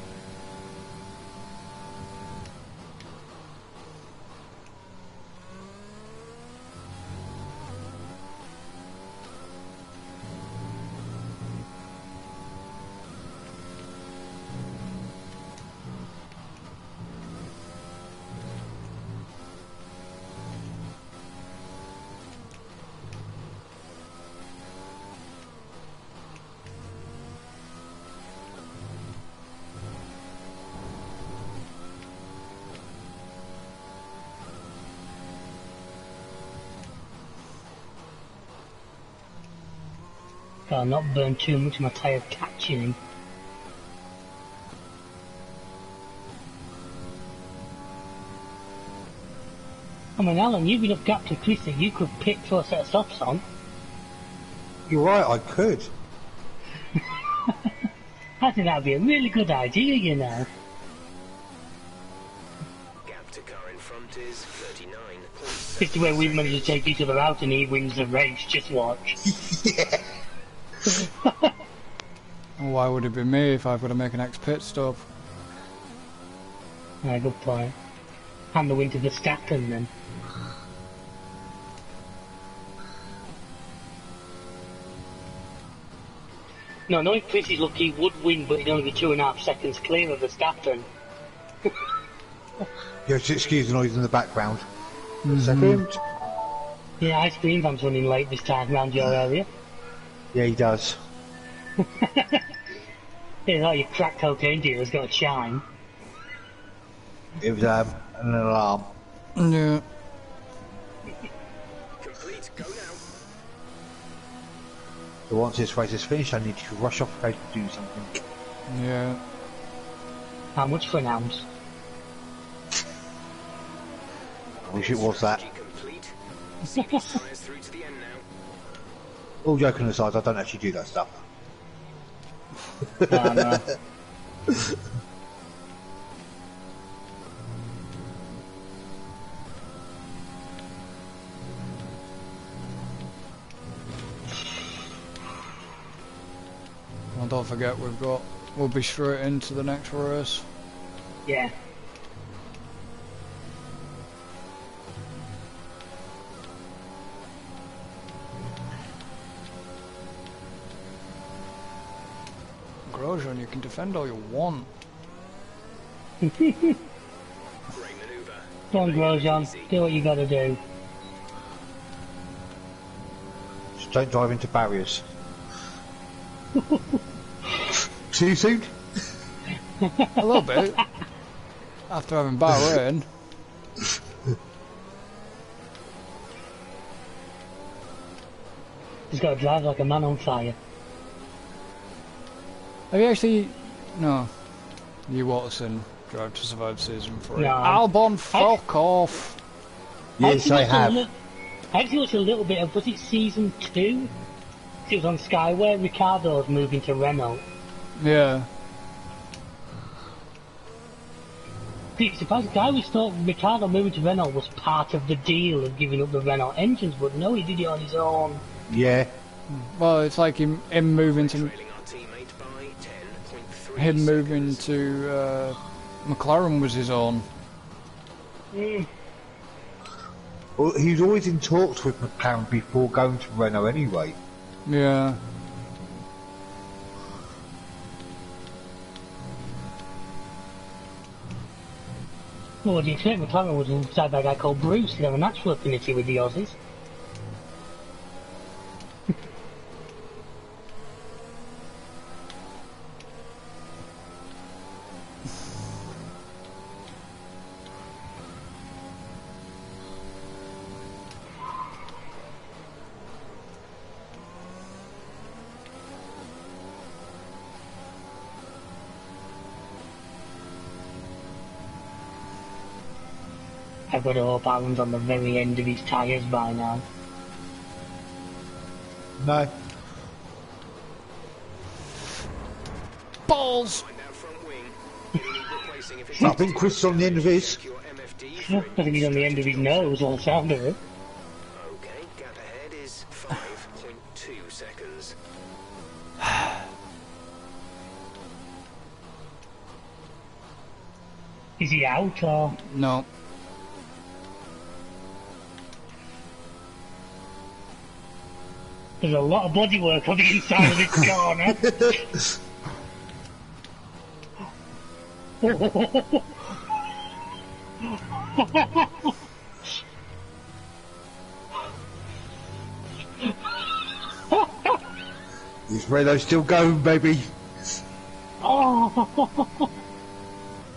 Speaker 3: Gotta not burn too much of my tyre catching him. I mean, Alan, you've enough gap to Chris that you could pit for a set of softs on.
Speaker 2: You're right, I could.
Speaker 3: I think that'd be a really good idea, you know.
Speaker 4: Gap to car in front is 39.
Speaker 3: It's the way we managed to take each other out and he wins the race, just watch.
Speaker 2: Yeah.
Speaker 1: Why would it be me if I've got to make an next pit stop?
Speaker 3: Yeah, good point. Hand the win to Verstappen then. No, knowing Chris is lucky, he would win, but he'd only be 2.5 seconds clear of Verstappen.
Speaker 2: Yeah, just excuse the noise in the background. A second.
Speaker 3: Yeah, ice cream van's running late this time round your area.
Speaker 2: Yeah, he does.
Speaker 3: Yeah, like your crack cocaine dealer's got a chime.
Speaker 2: It was an alarm.
Speaker 1: Yeah.
Speaker 4: Complete, go now.
Speaker 2: So once this race is finished, I need to rush off to do something.
Speaker 1: Yeah.
Speaker 3: How much for an ounce?
Speaker 2: I wish it was that.
Speaker 4: Complete. Tires through to the end now.
Speaker 2: All joking aside, I don't actually do that stuff.
Speaker 3: No.
Speaker 1: Well, don't forget we'll be straight into the next race.
Speaker 3: Yeah.
Speaker 1: Grosjean, you can defend all you want.
Speaker 4: Great manoeuvre.
Speaker 3: Go on, Grosjean, do what you gotta do.
Speaker 2: Just don't drive into barriers. Too soon?
Speaker 1: A little bit. After having Bahrain.
Speaker 3: He's gotta drive like a man on fire.
Speaker 1: Have you actually... No. You Watson Drive to Survive Season 3.
Speaker 3: No.
Speaker 1: Albon, fuck off!
Speaker 2: Yes, I have.
Speaker 3: I actually watched a little bit of, was it Season 2? It was on Sky where Ricciardo's moving to Renault.
Speaker 1: Yeah.
Speaker 3: Surprised, I always thought Ricciardo moving to Renault was part of the deal of giving up the Renault engines, but no, he did it on his own.
Speaker 2: Yeah.
Speaker 1: Well, it's like him moving to...
Speaker 4: Trailing our teammate by 10.3
Speaker 1: Him moving
Speaker 4: seconds.
Speaker 1: to McLaren was his own.
Speaker 2: Well, he was always in talks with McLaren before going to Renault anyway.
Speaker 1: Yeah.
Speaker 3: Well, what do you expect? McLaren was inside by a guy called Bruce. He'd have a natural affinity with the Aussies. I've got to hope Alan's on the very end of his tyres by now.
Speaker 2: No.
Speaker 1: Balls!
Speaker 4: Find out front wing. You'll need replacing if it's
Speaker 2: I think Chris is on the end of his.
Speaker 4: secure MFD
Speaker 3: I
Speaker 4: for
Speaker 3: think he's on the end of his nose, all the sound of it.
Speaker 4: Okay, gap ahead is 5.2 seconds.
Speaker 3: Is he out or?
Speaker 1: No.
Speaker 3: There's a lot of bodywork on the inside of this corner.
Speaker 2: Is Renault still going, baby?
Speaker 3: Oh,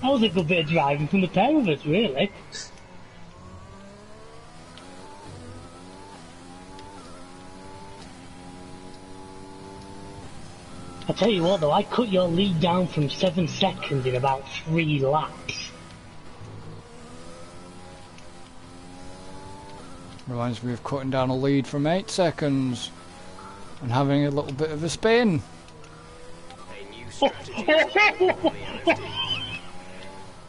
Speaker 3: that was a good bit of driving from the pair of us, really. I tell you what though, I cut your lead down from 7 seconds in about 3 laps.
Speaker 1: Reminds me of cutting down a lead from 8 seconds and having a little bit of a spin.
Speaker 4: A new strategy is available on the LFD.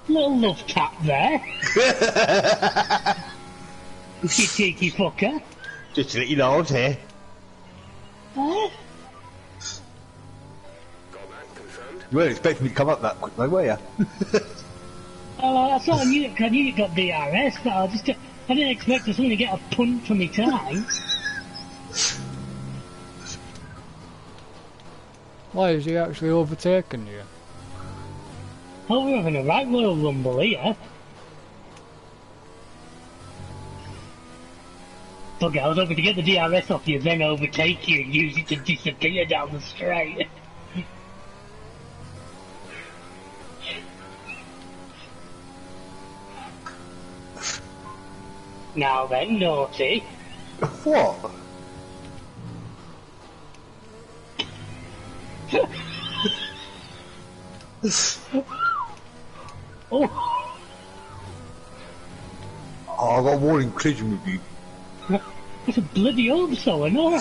Speaker 3: Little love tap there. You cheeky fucker.
Speaker 2: Just to let you know I was here.
Speaker 3: Huh?
Speaker 4: Got that confirmed?
Speaker 2: You weren't expecting me to come up that quick though, were you?
Speaker 3: Well, I thought I knew you got DRS, but I didn't expect to suddenly get a punt for me time.
Speaker 1: Why is he actually overtaking you?
Speaker 3: Oh, we're having a right royal rumble here. Bugger, I was hoping to get the DRS off you, then overtake you and use it to disappear down the straight. Now then, naughty.
Speaker 2: What?
Speaker 3: Oh,
Speaker 2: I got a warning collision with you.
Speaker 3: it's a bloody hope so, I know.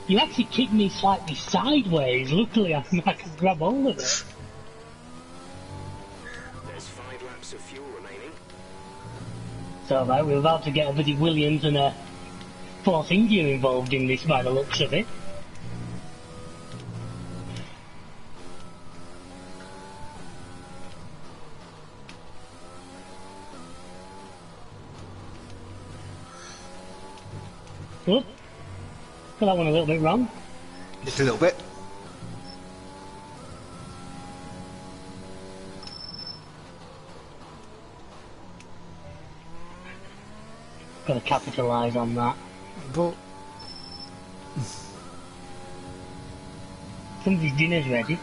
Speaker 3: You actually kicked me slightly sideways. Luckily, I can grab hold of it.
Speaker 4: There's 5 laps of fuel remaining.
Speaker 3: So, right, we're about to get a bloody Williams and a Force India involved in this by the looks of it. Oh, got that one a little bit wrong.
Speaker 2: Just a little bit.
Speaker 3: Got to capitalise on that.
Speaker 1: But
Speaker 3: Somebody's dinner's ready.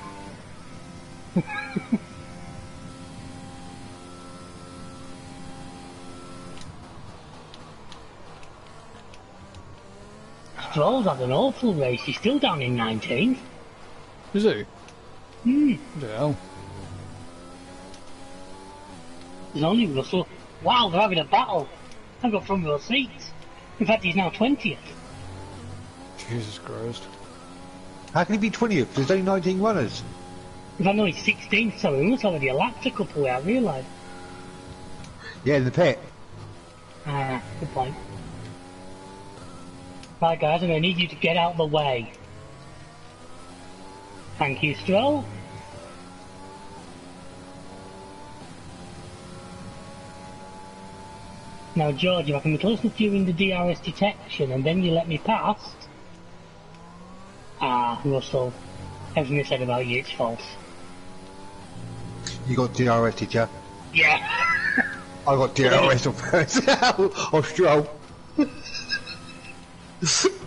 Speaker 3: Stroll's had an awful race. He's still down in 19th.
Speaker 1: is he?
Speaker 3: Hmm.
Speaker 1: Yeah.
Speaker 3: There's only Russell. Wow, they're having a battle. I got front row seats. In fact, he's now 20th.
Speaker 1: Jesus Christ.
Speaker 2: How can he be 20th? There's only 19 runners.
Speaker 3: In fact, no, he's 16th, so he must already elapsed a couple without realising.
Speaker 2: Yeah, in the pit.
Speaker 3: Ah, good point. Right, guys, I'm going to need you to get out of the way. Thank you, Stroll. Now, George, if I can be close enough to you in the DRS detection and then you let me past... Ah, Russell. Everything I said about you, it's false.
Speaker 2: You got DRS, did you?
Speaker 3: Yeah.
Speaker 2: I got DRS on first. Or Stroll.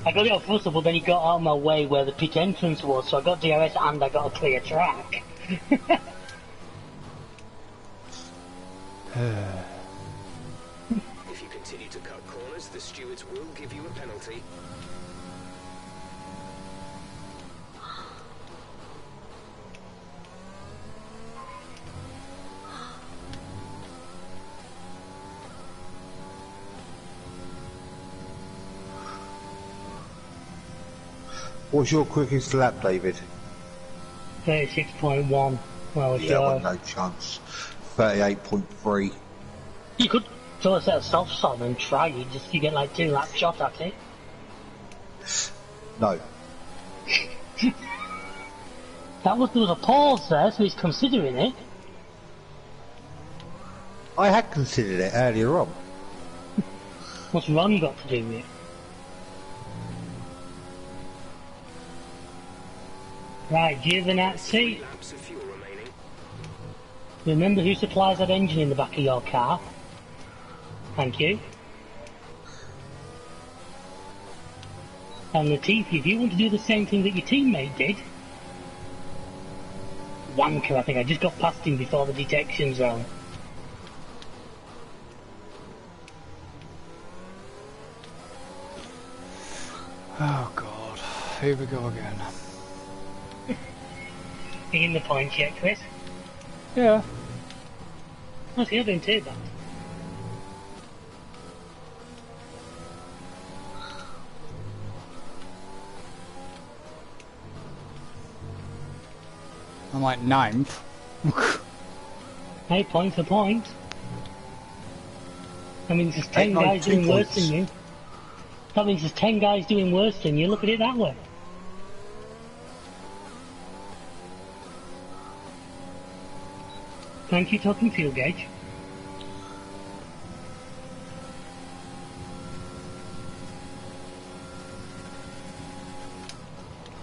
Speaker 3: I got it off Russell, but then he got out of my way where the pit entrance was, so I got DRS and I got a clear track.
Speaker 4: If you continue to cut corners, the stewards will give you a penalty.
Speaker 2: What's your quickest lap, David?
Speaker 3: 36.1. Well, it's
Speaker 2: Yeah, well,
Speaker 3: yours.
Speaker 2: no chance. 38.3.
Speaker 3: You could throw a set of softs on and try it, just you get like 2 lap shot at it.
Speaker 2: No.
Speaker 3: There was a pause there, so he's considering it.
Speaker 2: I had considered it earlier on.
Speaker 3: What's Ron got to do with it? Right, Giovinazzi.
Speaker 4: 3 laps of fuel remaining.
Speaker 3: Remember who supplies that engine in the back of your car. Thank you. And Latifi, if you want to do the same thing that your teammate did... Wanker, I think I just got past him before the detection zone.
Speaker 1: Oh God. here we go again.
Speaker 3: You in the points yet, Chris?
Speaker 1: Yeah.
Speaker 3: Oh, so you're doing too bad.
Speaker 1: I'm like 9th.
Speaker 3: Hey, point for point. I mean, there's 10
Speaker 2: no,
Speaker 3: guys
Speaker 2: 2
Speaker 3: doing worse
Speaker 2: points.
Speaker 3: than you. That means there's 10 guys doing worse than you. Look at it that way. Thank you, talking fuel gauge.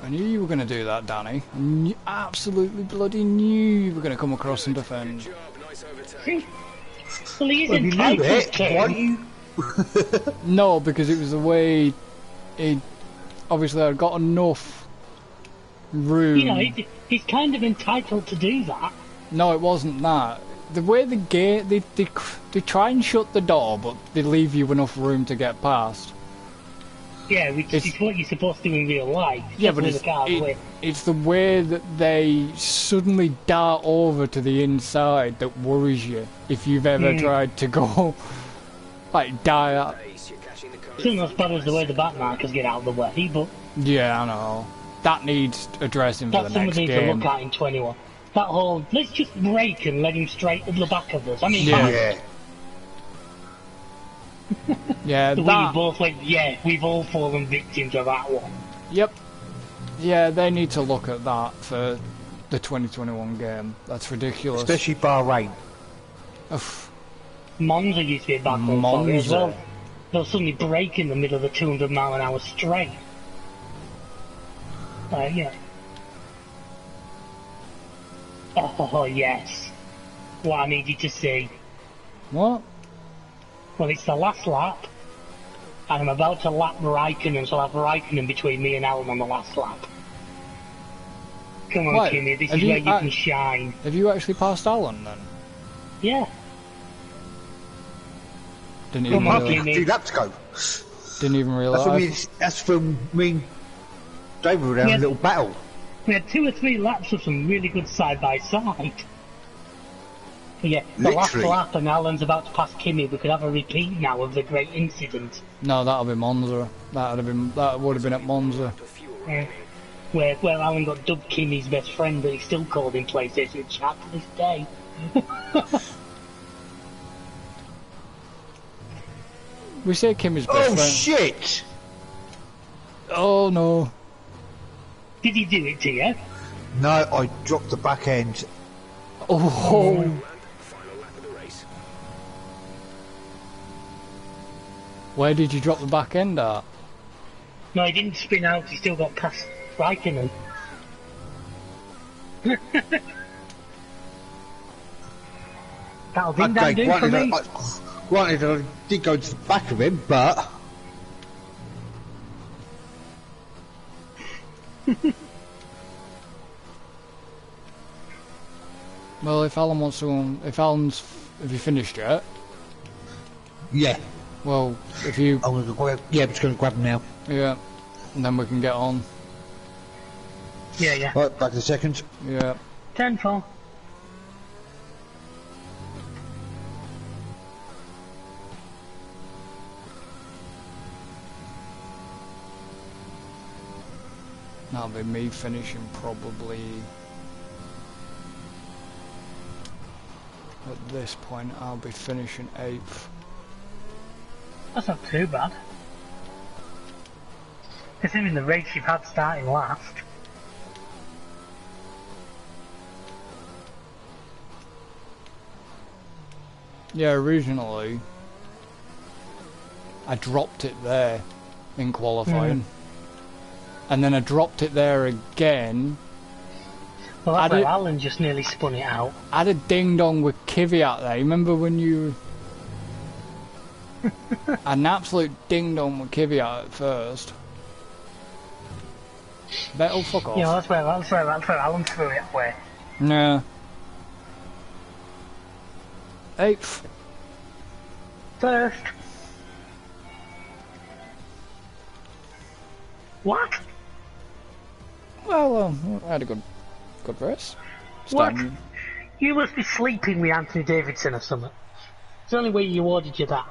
Speaker 1: I knew you were going to do that, Danny. Absolutely bloody knew you were going to come across and defend.
Speaker 4: Job, nice overtake.
Speaker 3: See? Well, he is
Speaker 2: Well, if you knew
Speaker 3: entitled
Speaker 2: it,
Speaker 3: to.
Speaker 2: why don't you...
Speaker 1: No, because it was the way it... Obviously, I'd got enough room.
Speaker 3: You know, he's kind of entitled to do that.
Speaker 1: No, it wasn't that. The way the gate... They try and shut the door, but they leave you enough room to get past.
Speaker 3: Yeah, which is what you're supposed to do in real life.
Speaker 1: Yeah,
Speaker 3: Just
Speaker 1: but
Speaker 3: with a car away.
Speaker 1: it's the way that they suddenly dart over to the inside that worries you. If you've ever tried to go, like, die up.
Speaker 4: Ace, you're catching the car.
Speaker 3: It's not as bad as the way the back markers get out of the way, but
Speaker 1: Yeah, I know. That needs addressing for the
Speaker 3: that's
Speaker 1: next
Speaker 3: something to
Speaker 1: game.
Speaker 3: look at in 21. That whole, let's just brake and let him straight up the back of us. I mean,
Speaker 1: Yeah.
Speaker 2: Yeah.
Speaker 1: Yeah,
Speaker 3: the way we
Speaker 1: that...
Speaker 3: both went, yeah, we've all fallen victim to that one.
Speaker 1: Yep. Yeah, they need to look at that for the 2021 game. That's ridiculous.
Speaker 2: Especially Bahrain.
Speaker 1: Oof.
Speaker 3: Monza used to be a bad one for it as
Speaker 1: Monza.
Speaker 3: well. They'll suddenly brake in the middle of the 200 mile an hour straight. Yeah. Oh, yes. What I need you to see.
Speaker 1: What?
Speaker 3: Well, it's the last lap, and I'm about to lap Raikkonen, so I'll have Raikkonen between me and Alan on the last lap. Come on,
Speaker 1: What?
Speaker 3: Kimmy, this
Speaker 1: Have
Speaker 3: is
Speaker 1: you
Speaker 3: where you can shine.
Speaker 1: Have you actually passed Alan then?
Speaker 3: Yeah.
Speaker 1: Didn't
Speaker 3: Come
Speaker 1: even
Speaker 3: on,
Speaker 1: realise.
Speaker 3: Kimmy.
Speaker 2: 2 laps to go.
Speaker 1: Didn't even
Speaker 2: That's, what I mean,
Speaker 1: realise.
Speaker 2: that's from me and David were having
Speaker 3: Yeah.
Speaker 2: a little battle.
Speaker 3: We had 2 or 3 laps of some really good side-by-side. Yeah, the last
Speaker 2: Literally.
Speaker 3: lap and Alan's about to pass Kimmy. We could have a repeat now of the great incident.
Speaker 1: No, that'll be Monza. That would have been at Monza.
Speaker 3: Where Alan got dubbed Kimmy's best friend, but he's still called in PlayStation chat to this day.
Speaker 1: We say Kimmy's best
Speaker 2: Oh
Speaker 1: friend.
Speaker 2: shit!
Speaker 1: Oh no.
Speaker 3: Did he do it to you?
Speaker 2: No, I dropped the back end.
Speaker 1: Oh.
Speaker 4: Final lap of the race.
Speaker 1: Where did you drop the back end at?
Speaker 3: No, he didn't spin out, he still got past Raikkonen. That'll ding
Speaker 2: Okay,
Speaker 3: do for me.
Speaker 2: granted I did go to the back of him, but...
Speaker 1: Well, if Alan wants to, have you finished yet?
Speaker 2: Yeah.
Speaker 1: Well, if you,
Speaker 2: I'm gonna grab, yeah, I'm just gonna grab him now.
Speaker 1: yeah, and then we can get on.
Speaker 3: Yeah.
Speaker 2: Right, back in a second.
Speaker 1: Yeah.
Speaker 3: 10-4.
Speaker 1: That'll be me finishing probably at this point. I'll be finishing 8th.
Speaker 3: That's not too bad. Considering the race you've had starting last.
Speaker 1: Yeah, originally I dropped it there in qualifying, and then I dropped it there again.
Speaker 3: Well, that's
Speaker 1: I
Speaker 3: where
Speaker 1: did-
Speaker 3: Alan just nearly spun it out.
Speaker 1: I had a ding dong with Kvyat there. Remember when you? I had an absolute ding dong with Kvyat at first. Vettel, fuck off.
Speaker 3: You know, that's where Alan threw it away.
Speaker 1: Nah. 8th.
Speaker 3: First. What?
Speaker 1: Well, I had a good race.
Speaker 3: What?
Speaker 1: Starting-
Speaker 3: You must be sleeping with Anthony Davidson or something. It's the only way you ordered you that.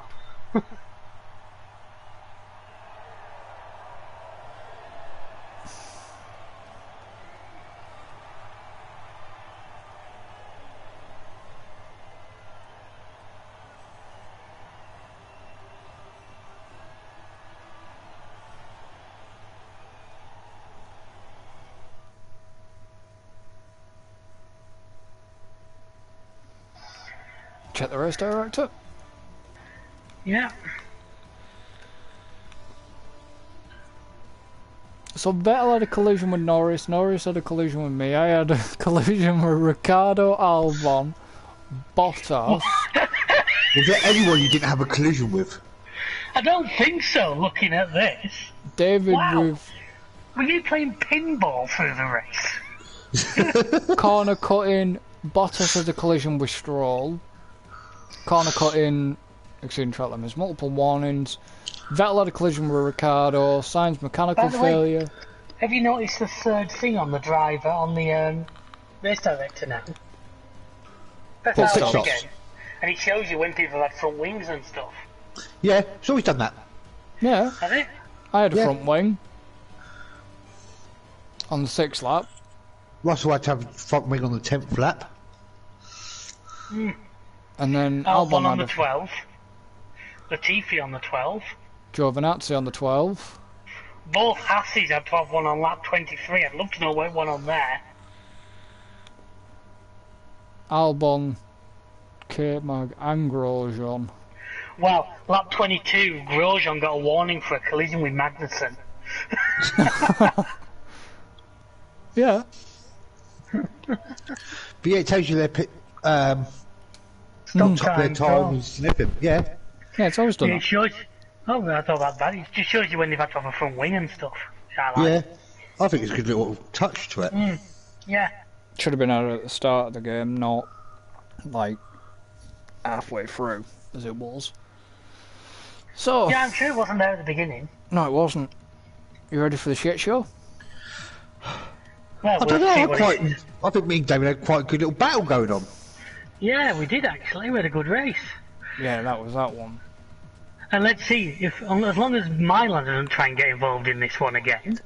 Speaker 1: Check the race director.
Speaker 3: Yeah.
Speaker 1: So Vettel had a collision with Norris. Norris had a collision with me. I had a collision with Ricardo, Albon, Bottas.
Speaker 2: Was there anyone you didn't have a collision with?
Speaker 3: I don't think so, looking at this.
Speaker 1: David
Speaker 3: Wow.
Speaker 1: with
Speaker 3: Were you playing pinball through the race?
Speaker 1: corner cutting. Bottas had a collision with Stroll. Corner cutting, exceeding track limits, multiple warnings. Vettel had a collision with Ricardo. Sainz mechanical
Speaker 3: By the way,
Speaker 1: failure.
Speaker 3: Have you noticed the third thing on the driver, on the race director now? Press
Speaker 1: Pit
Speaker 3: R1
Speaker 1: stops.
Speaker 3: again, and it shows you when people have had front wings and stuff.
Speaker 2: Yeah, it's always done that.
Speaker 1: Yeah,
Speaker 3: Has it?
Speaker 1: I had a
Speaker 2: Yeah.
Speaker 1: front wing on the 6th lap.
Speaker 2: Russell had to have front wing on the 10th lap.
Speaker 1: And then
Speaker 3: Albon
Speaker 1: Albon
Speaker 3: on
Speaker 1: had
Speaker 3: the
Speaker 1: a
Speaker 3: 12th. Latifi on the 12th.
Speaker 1: Giovinazzi on the 12.
Speaker 3: Both Hasses had to have one on lap 23. I'd love to know what one on there.
Speaker 1: Albon, K-Mag and Grosjean.
Speaker 3: Well, lap 22, Grosjean got a warning for a collision with Magnussen.
Speaker 1: Yeah.
Speaker 2: But yeah, it tells you their pit, top
Speaker 3: Stop
Speaker 2: their
Speaker 3: time.
Speaker 2: times and everything. Yeah.
Speaker 1: Yeah, it's always done
Speaker 3: Yeah, it
Speaker 1: that.
Speaker 3: shows. Oh, I thought about that. It just shows you when they've had to have a front wing and stuff. I like.
Speaker 2: Yeah. I think it's a good little touch to it.
Speaker 3: Yeah.
Speaker 1: Should have been out at the start of the game, not like halfway through, as it was. So,
Speaker 3: Yeah, I'm sure it wasn't there at the beginning.
Speaker 1: no, it wasn't. You ready for the shit show?
Speaker 3: Well,
Speaker 2: I don't
Speaker 3: we'll see
Speaker 2: know,
Speaker 3: what it is.
Speaker 2: I think me and David had quite a good little battle going on.
Speaker 3: Yeah, we did actually. We had a good race.
Speaker 1: Yeah, that was that one.
Speaker 3: And let's see if, as long as Milan doesn't try and get involved in this one again.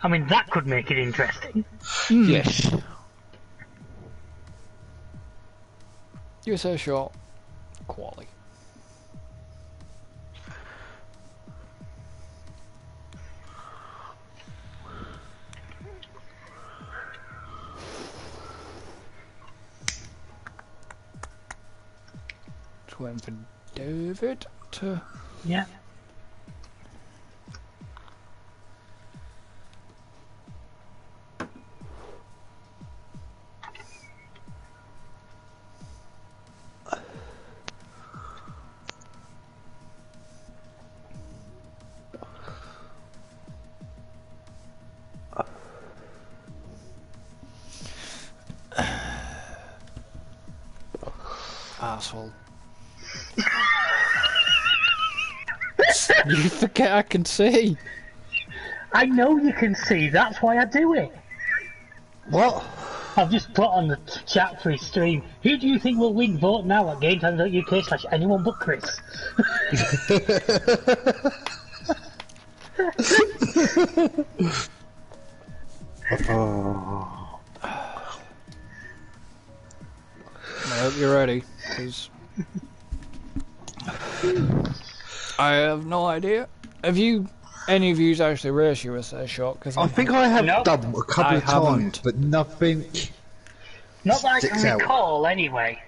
Speaker 3: I mean, that could make it interesting.
Speaker 2: Yes.
Speaker 1: USA short, quality. Just waiting for David to.
Speaker 3: Yeah.
Speaker 1: Asshole. You forget I can see.
Speaker 3: I know you can see, that's why I do it.
Speaker 2: What?
Speaker 3: I've just put on the chat for his stream. Who do you think will win? Vote now at GametimeUK/anyone but Chris.
Speaker 2: Oh.
Speaker 1: I hope you're ready, because I have no idea. Have you, any of you actually raced USA short? Because
Speaker 2: I think I have
Speaker 3: Nope.
Speaker 2: done a couple
Speaker 1: I
Speaker 2: of times,
Speaker 1: haven't.
Speaker 2: but nothing.
Speaker 3: Not that I
Speaker 2: Sticks
Speaker 3: can
Speaker 2: out.
Speaker 3: recall, anyway.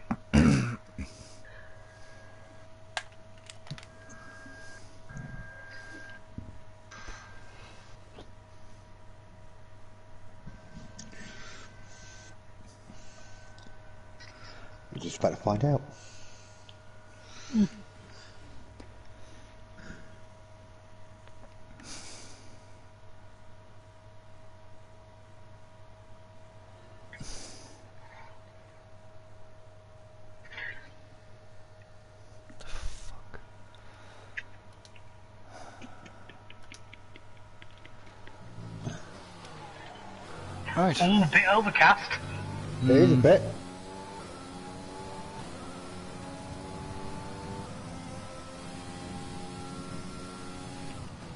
Speaker 2: We're just about to find out.
Speaker 1: Right.
Speaker 3: Oh, a bit overcast.
Speaker 2: It is a bit.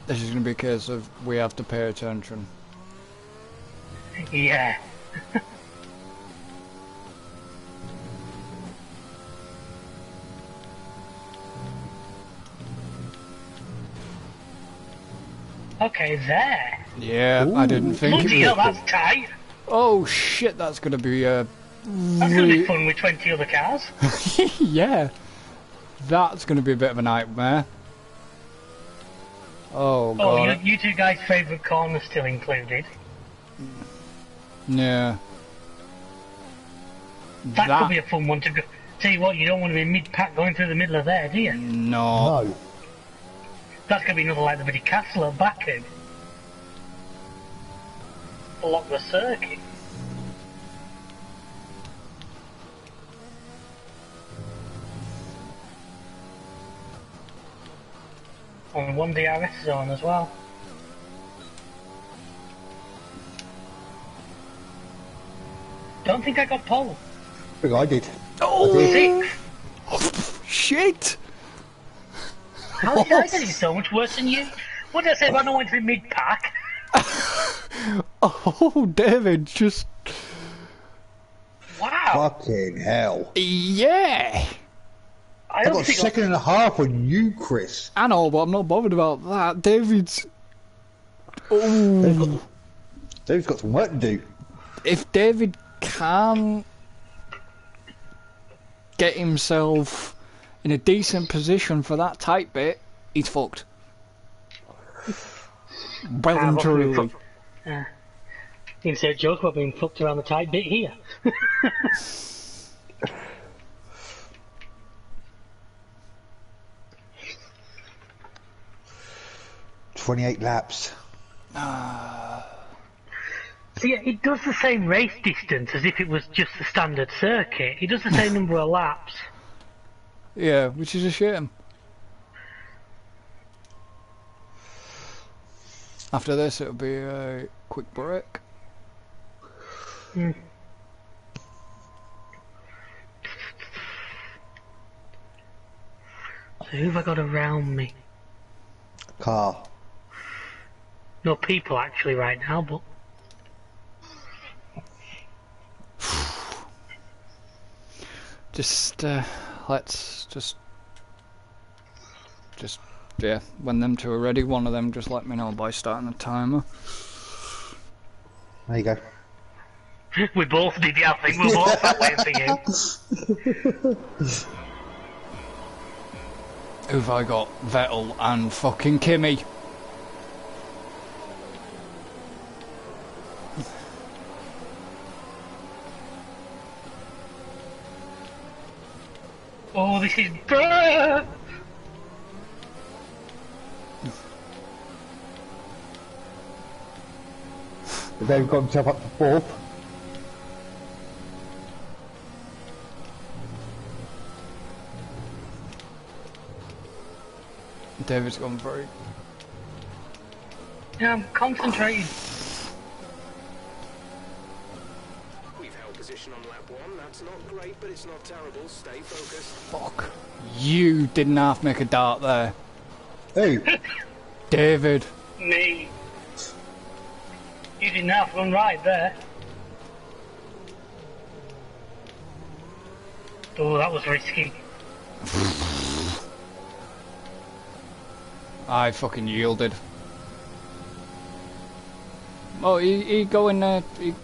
Speaker 1: This is going to be a case of we have to pay attention.
Speaker 3: Yeah. Okay, there.
Speaker 1: Yeah, I didn't think it
Speaker 3: Bloody hell,
Speaker 1: would.
Speaker 3: that's tight.
Speaker 1: Oh shit, that's going to be
Speaker 3: That's going to be fun with 20 other cars.
Speaker 1: yeah. That's going to be a bit of a nightmare. Oh
Speaker 3: Oh,
Speaker 1: god.
Speaker 3: you two guys' favourite corner still included.
Speaker 1: Yeah.
Speaker 3: That could be a fun one to go. Tell you what, you don't want to be mid-pack going through the middle of there, do you?
Speaker 1: No.
Speaker 2: No.
Speaker 3: That's going to be another like the bloody castle at Baku. Block the circuit. On one DRS zone as well. Don't think I got pole.
Speaker 2: I think I did.
Speaker 1: Oh
Speaker 3: 6.
Speaker 1: shit!
Speaker 3: How did I get it so much worse than you? What did I say about not wanting to be mid-pack?
Speaker 1: Oh, David, just
Speaker 3: Wow.
Speaker 2: Fucking hell.
Speaker 1: yeah.
Speaker 3: I
Speaker 2: I
Speaker 3: don't
Speaker 2: got a
Speaker 3: think
Speaker 2: second and a half on you, Chris.
Speaker 1: I know, but I'm not bothered about that. David's. Oh,
Speaker 2: Dave's got some work to do.
Speaker 1: if David can get himself in a decent position for that tight bit, he's fucked. Well and truly.
Speaker 3: You can say a joke about being fucked around the tight bit here.
Speaker 2: 28 laps.
Speaker 3: See, it does the same race distance as if it was just a standard circuit. It does the same number of laps.
Speaker 1: Yeah, which is a shame. After this, it'll be a quick break.
Speaker 3: Hmm. So who have I got around me?
Speaker 2: Car.
Speaker 3: No people actually right now, but
Speaker 1: Just, let's yeah, when them two are ready, one of them just let me know by starting the timer.
Speaker 2: There you go.
Speaker 3: we both did. Yeah, I think we're both that way for you.
Speaker 1: Who've I got? Vettel and fucking Kimmy.
Speaker 3: Oh, this is.
Speaker 2: Dave got himself up to fourth.
Speaker 1: David's gone very.
Speaker 3: Yeah, I'm concentrating.
Speaker 4: We've held position on lap 1. That's not great, but it's not terrible. Stay focused.
Speaker 1: Fuck. You didn't half make a dart there.
Speaker 2: Who?
Speaker 1: David.
Speaker 3: Me. You didn't have one right there. Oh, that was risky.
Speaker 1: I fucking yielded. Oh, he going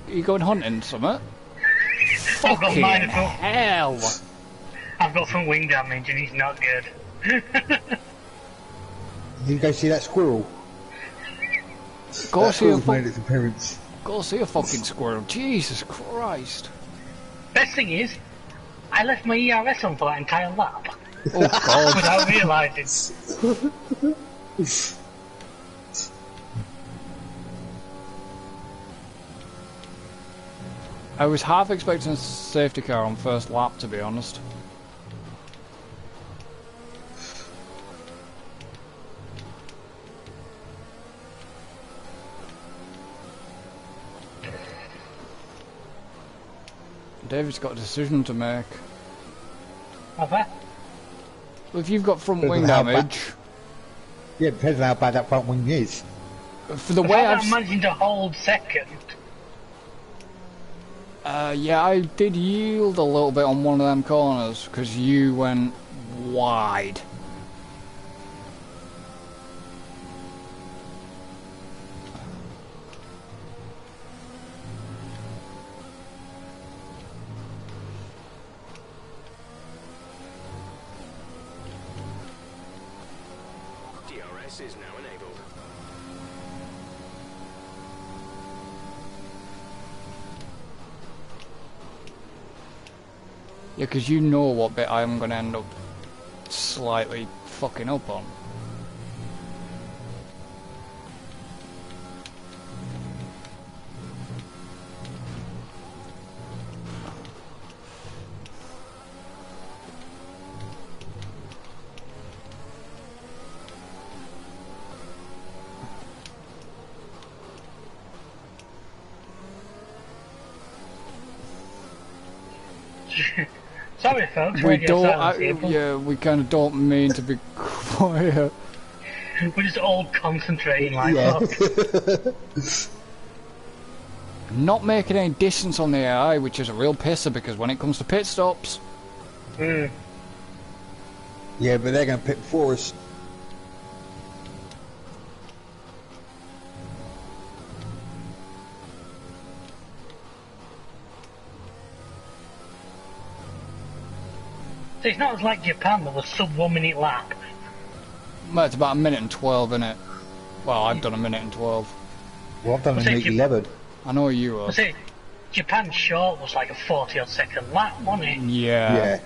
Speaker 1: he going hunting something?
Speaker 3: I've got
Speaker 1: Fucking
Speaker 3: mine as well.
Speaker 1: hell!
Speaker 3: I've got some wing damage and he's not good.
Speaker 2: Did you go see that squirrel?
Speaker 1: Go
Speaker 2: That
Speaker 1: see a
Speaker 2: squirrel's made its appearance.
Speaker 1: go see a fucking squirrel. Jesus Christ!
Speaker 3: Best thing is, I left my ERS on for that entire lap
Speaker 1: Oh God!
Speaker 3: without realising.
Speaker 1: I was half expecting a safety car on first lap, to be honest. David's got a decision to make.
Speaker 3: Have I?
Speaker 1: Well, if you've got front
Speaker 2: Depends
Speaker 1: wing
Speaker 2: on how bad-
Speaker 1: damage,
Speaker 2: Yeah, it depends on how bad that front wing is.
Speaker 1: for the
Speaker 3: The
Speaker 1: way
Speaker 3: fact that
Speaker 1: I've...
Speaker 3: I'm managing to hold second.
Speaker 1: yeah, I did yield a little bit on one of them corners, because you went wide.
Speaker 4: DRS is now enabled.
Speaker 1: Yeah, because you know what bit I'm going to end up slightly fucking up on.
Speaker 3: Sorry, folks.
Speaker 1: We
Speaker 3: radio
Speaker 1: don't...
Speaker 3: silence here, but
Speaker 1: yeah, we kind of don't mean to be quiet.
Speaker 3: we're just all concentrating like
Speaker 2: Yeah.
Speaker 3: that.
Speaker 1: Not making any distance on the AI, which is a real pisser, because when it comes to pit stops...
Speaker 3: Mm.
Speaker 2: Yeah, but they're going to pit before us.
Speaker 3: So it's not as like Japan that was sub 1 minute lap.
Speaker 1: Well, it's about 1:12, innit? Well, I've done 1:12.
Speaker 2: Well, I've done
Speaker 3: Was
Speaker 2: an
Speaker 3: it
Speaker 2: 8:11.
Speaker 1: I know you
Speaker 3: I
Speaker 1: have.
Speaker 3: say, Japan's short was like a 40 odd second lap, wasn't it?
Speaker 1: Yeah.
Speaker 2: Yeah.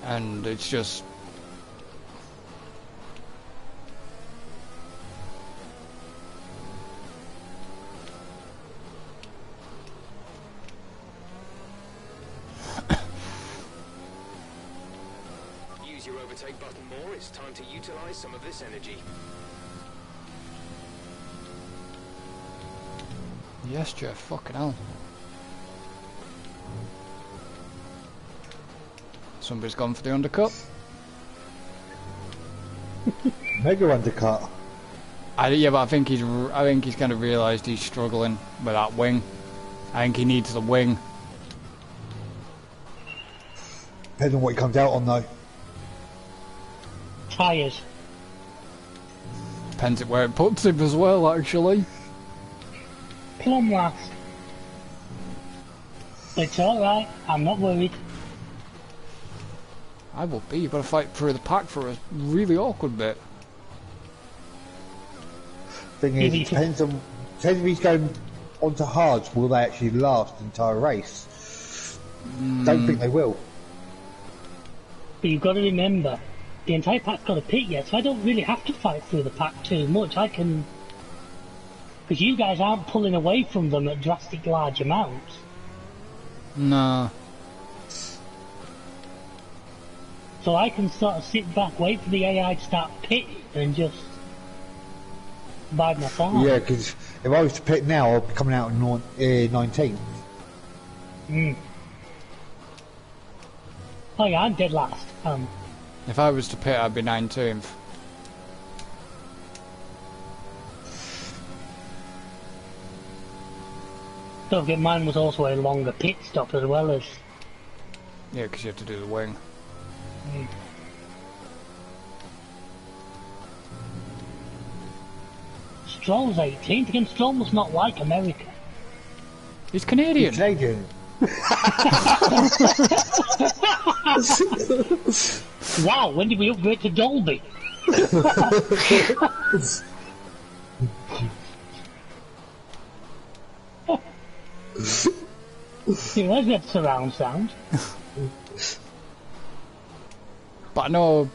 Speaker 1: And it's just...
Speaker 4: Use your overtake button more. It's time to utilize some of this energy.
Speaker 1: Yes, Jeff, fucking hell. Somebody's gone for the undercut.
Speaker 2: Mega undercut.
Speaker 1: Yeah, but I think he's kind of realised he's struggling with that wing. I think he needs the wing.
Speaker 2: Depends on what he comes out on, though.
Speaker 3: Tyres.
Speaker 1: Depends on where it puts him as well, actually.
Speaker 3: Plum last. It's alright, I'm not worried.
Speaker 1: I will be. You've got to fight through the pack for a really awkward bit.
Speaker 2: Thing is, it depends if he's going onto hards, will they actually last the entire race? Don't think they will.
Speaker 3: But you've got to remember, the entire pack's got a pit yet, so I don't really have to fight through the pack too much. I can... Because you guys aren't pulling away from them at drastic large amounts.
Speaker 1: Nah.
Speaker 3: So I can sort of sit back, wait for the AI to start pitting, and just bide my time.
Speaker 2: Yeah, because if I was to pit now, I'll be coming out in 19th.
Speaker 3: Mm. Oh yeah, I'm dead last.
Speaker 1: If I was to pit, I'd be 19th.
Speaker 3: Don't forget, mine was also a longer pit stop as well as...
Speaker 1: Yeah, because you have to do the wing.
Speaker 3: Mm. Stroll's 18th. Again, Stroll must not like America.
Speaker 1: He's Canadian.
Speaker 2: He's Canadian.
Speaker 3: Wow, when did we upgrade to Dolby? See, where's that surround sound?
Speaker 1: But I know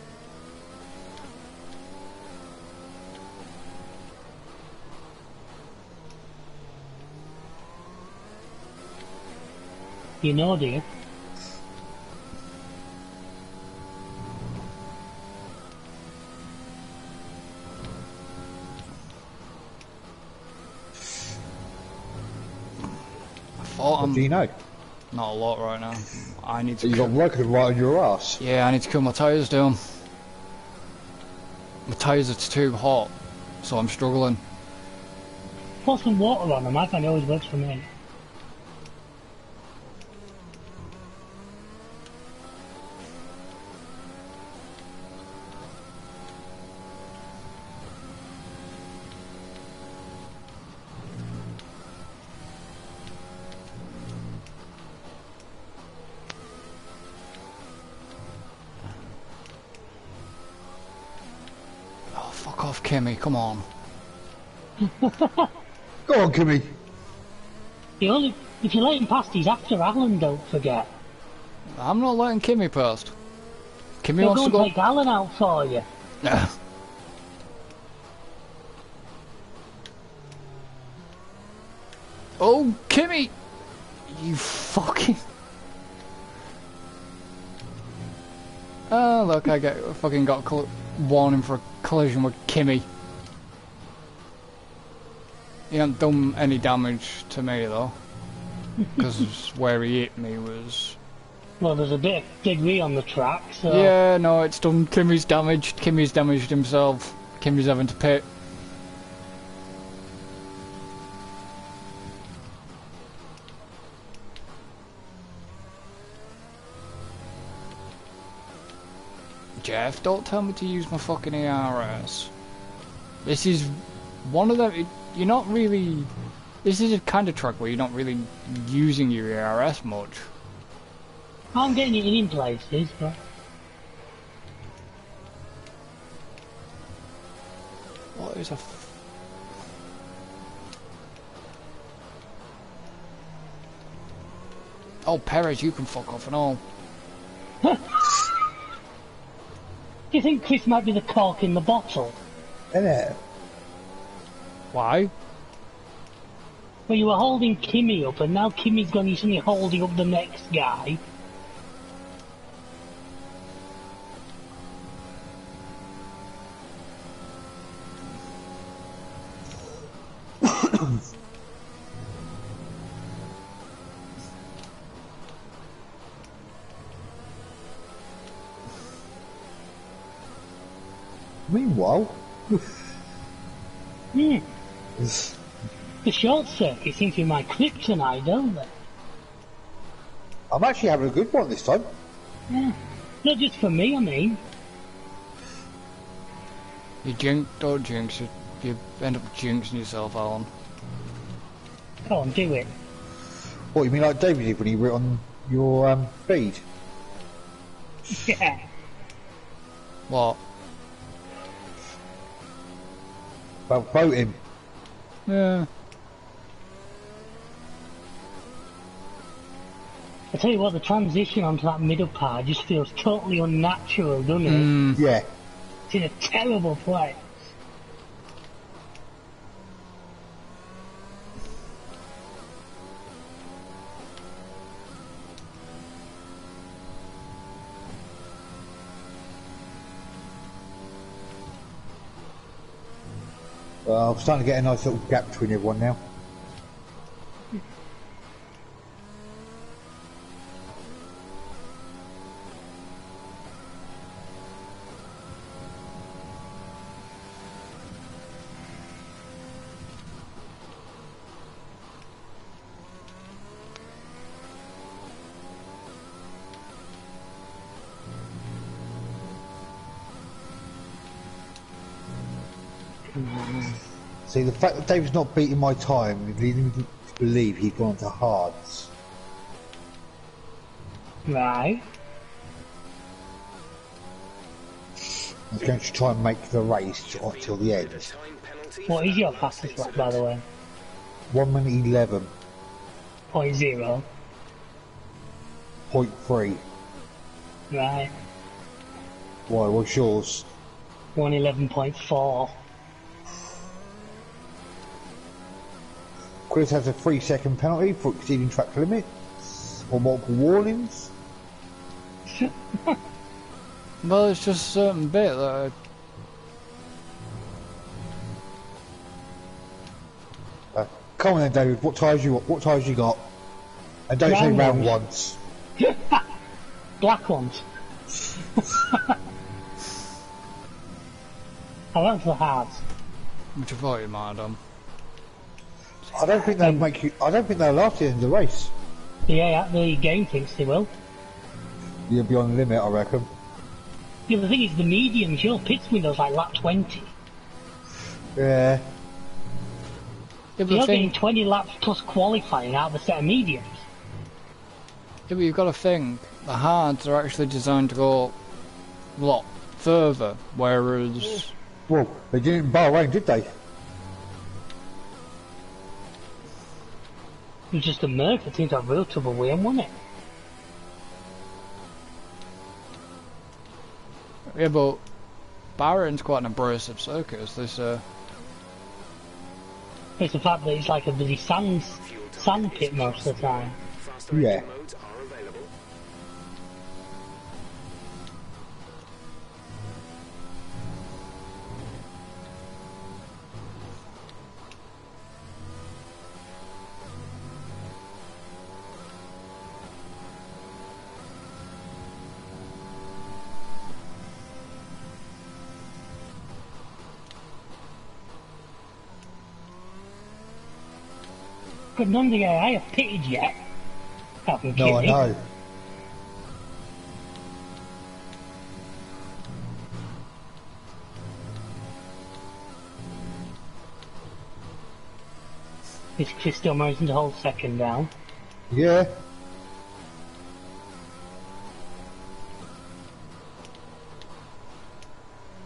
Speaker 3: You know, do you?
Speaker 2: What do you know?
Speaker 1: Not a lot right now. I need to.
Speaker 2: You got working right on your ass.
Speaker 1: Yeah, I need to cool my tyres down. My tyres are too hot, so I'm struggling.
Speaker 3: Pour some water on them. I find it always works for me.
Speaker 1: Oh, fuck off, Kimmy, come on.
Speaker 2: Go on, Kimmy.
Speaker 3: If you let him past, he's after Alan, don't forget.
Speaker 1: I'm not letting Kimmy past. Kimmy
Speaker 3: He'll
Speaker 1: wants
Speaker 3: go
Speaker 1: to
Speaker 3: and
Speaker 1: go.
Speaker 3: take Alan out for you.
Speaker 1: Oh, Kimmy! You fucking... Oh, look, I fucking got warning for a collision with Kimmy. He hasn't done any damage to me, though. Because where he hit me was...
Speaker 3: Well, there's a bit of debris on the track, so...
Speaker 1: Yeah, no, it's done Kimmy's damaged. Kimmy's damaged himself. Kimmy's having to pit. Jeff, don't tell me to use my fucking ERS. This is one of them. You're not really. This is a kind of track where you're not really using your ERS much.
Speaker 3: I'm getting it in places, but...
Speaker 1: What is a... Oh, Perez, you can fuck off and all.
Speaker 3: Do you think Chris might be the cork in the bottle?
Speaker 2: Innit?
Speaker 1: Why?
Speaker 3: Well, you were holding Kimmy up, and now Kimmy's gone, you're suddenly holding up the next guy.
Speaker 2: Meanwhile...
Speaker 3: The short circuit seems to be my kryptonite, don't they?
Speaker 2: I'm actually having a good one this time.
Speaker 3: Yeah. Not just for me, I mean.
Speaker 1: Don't jinx it. You end up jinxing yourself, Alan.
Speaker 3: Go on, do it.
Speaker 2: What, you mean like David did when he wrote on your feed?
Speaker 3: Yeah.
Speaker 1: What?
Speaker 2: About voting.
Speaker 1: Yeah.
Speaker 3: I tell you what, the transition onto that middle part just feels totally unnatural, doesn't it?
Speaker 2: Yeah.
Speaker 3: It's in a terrible place.
Speaker 2: I'm starting to get a nice little gap between everyone now. See, the fact that David's not beating my time is leading me to believe he's gone to hards.
Speaker 3: Right.
Speaker 2: I'm going to try and make the race until the end.
Speaker 3: What is your fastest lap, by the way?
Speaker 2: 1 minute 11.3.
Speaker 3: 0.0. Right.
Speaker 2: Why, what's yours?
Speaker 3: 111.4.
Speaker 2: Chris has a 3-second penalty for exceeding track limits. or multiple warnings.
Speaker 1: Well, it's just a certain bit that
Speaker 2: Come on then, David. What tires you? What tires you got? And don't say round ones.
Speaker 3: Black ones. I went for the hards.
Speaker 1: which I thought you might have done.
Speaker 2: I don't think they'll make you. I don't think they'll last you in the race.
Speaker 3: Yeah, the game thinks they will.
Speaker 2: You'll be on the limit, I reckon.
Speaker 3: Yeah, the thing is, the mediums, your pits window's like lap 20.
Speaker 2: Yeah.
Speaker 1: Yeah, but
Speaker 3: You're getting 20 laps plus qualifying out of a set of mediums.
Speaker 1: Yeah, but you've got to think, the hards are actually designed to go a lot further, whereas...
Speaker 2: Well, they didn't in Bahrain, did they?
Speaker 3: It was just a Merc that seemed to have real trouble with him, wasn't it?
Speaker 1: Yeah, but Bahrain's quite an abrasive circuit, as they say.
Speaker 3: It's the fact that it's like a bloody sand pit most of the time.
Speaker 2: Yeah.
Speaker 4: Modes are available.
Speaker 3: But none of the AI have pitted yet. Haven't
Speaker 2: No, I
Speaker 3: kidding.
Speaker 2: know.
Speaker 3: Is Chris still managing to hold second down?
Speaker 2: Yeah.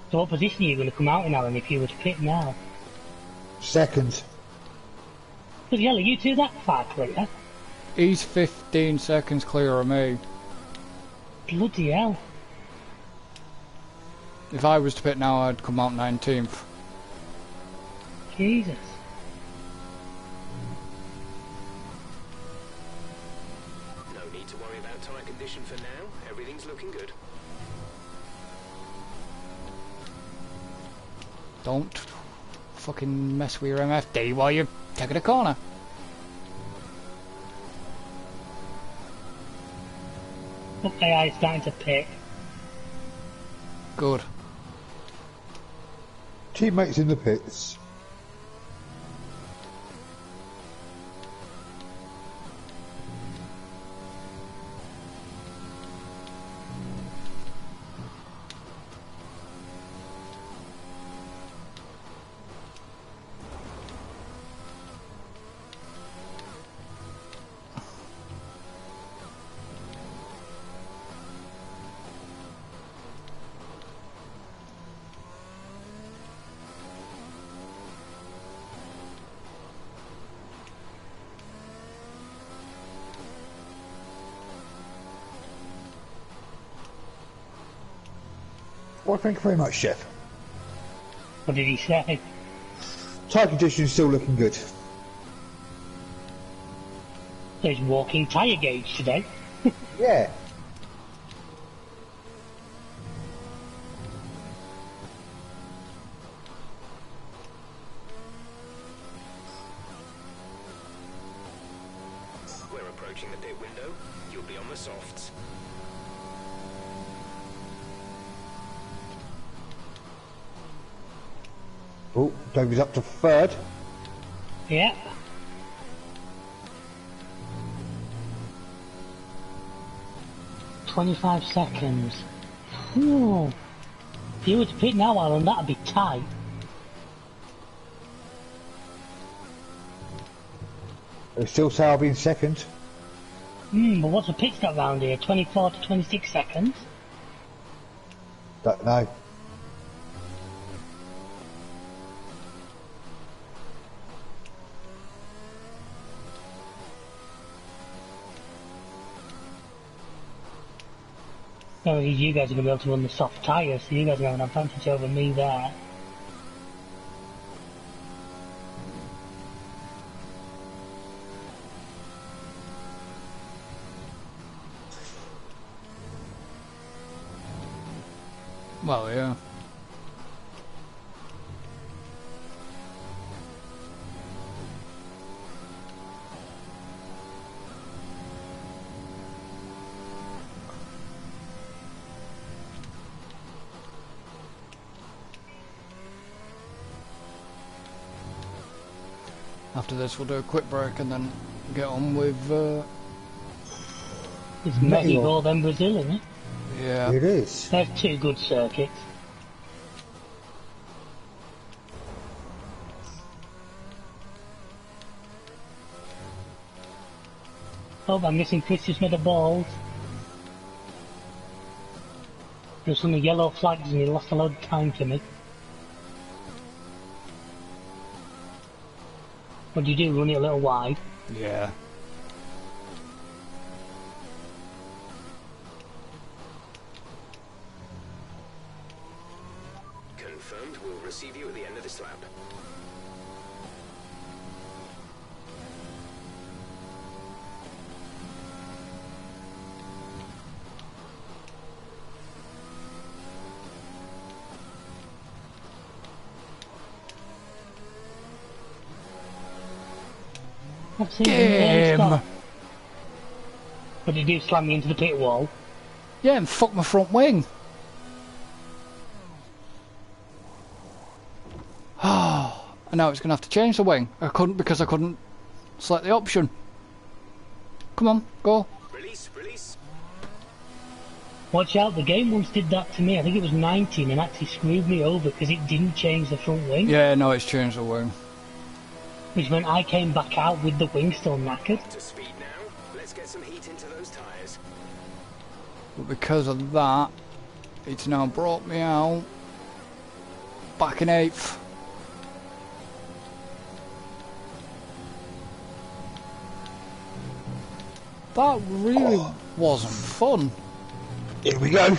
Speaker 3: So what position are you going to come out in, Alan, if you were to pit now?
Speaker 2: Second.
Speaker 3: Because, yeah, are you two that far clear?
Speaker 1: He's 15 seconds clear of me.
Speaker 3: Bloody hell.
Speaker 1: If I was to pit now, I'd come out 19th.
Speaker 3: Jesus.
Speaker 4: No need to worry about tyre condition for now. Everything's looking good.
Speaker 1: Don't fucking mess with your MFD while you're taking a corner.
Speaker 3: Look, AI is starting to pit.
Speaker 1: Good.
Speaker 2: Teammates in the pits. Well, thank you very much, Chef.
Speaker 3: What did he say?
Speaker 2: Tyre condition's still looking good.
Speaker 3: So he's walking tyre gauge today.
Speaker 2: Yeah.
Speaker 4: We're approaching the pit window. You'll be on the softs.
Speaker 2: Oh, David's up to third.
Speaker 3: Yeah. "25 seconds. Ooh. If you were to pit now, Alan, that'd be tight.
Speaker 2: They still say I'll be in second.
Speaker 3: But what's the pit stop round here? 24 to 26 seconds?
Speaker 2: Don't know.
Speaker 3: No, you guys are going to be able to run the soft tyres, so you guys are going to have an advantage over me there.
Speaker 1: Well, yeah. After this, we'll do a quick break and then get on with.
Speaker 3: It's Mexico then Brazil, isn't it?
Speaker 1: Yeah.
Speaker 2: It is.
Speaker 3: They have two good circuits. Oh, I'm guessing Chris just made a balls. There's some yellow flags and he lost a load of time to me. What do you do, run it a little wide?
Speaker 1: Yeah.
Speaker 4: Confirmed. We'll receive you at the end of this lap.
Speaker 3: I've seen
Speaker 1: Game!
Speaker 3: stop. What did you do, slam me into the pit wall?
Speaker 1: Yeah, and fuck my front wing. Oh, and now it's going to have to change the wing. I couldn't because I couldn't select the option. Come on, go.
Speaker 4: Release, release.
Speaker 3: Watch out, the game once did that to me. I think it was 19 and actually screwed me over because it didn't change the front wing.
Speaker 1: Yeah, no, it's changed the wing.
Speaker 3: Which meant I came back out with the wing still knackered.
Speaker 4: To speed now. Let's get some heat into those tyres.
Speaker 1: But because of that, it's now brought me out back in 8th. That really wasn't fun.
Speaker 2: Here we go.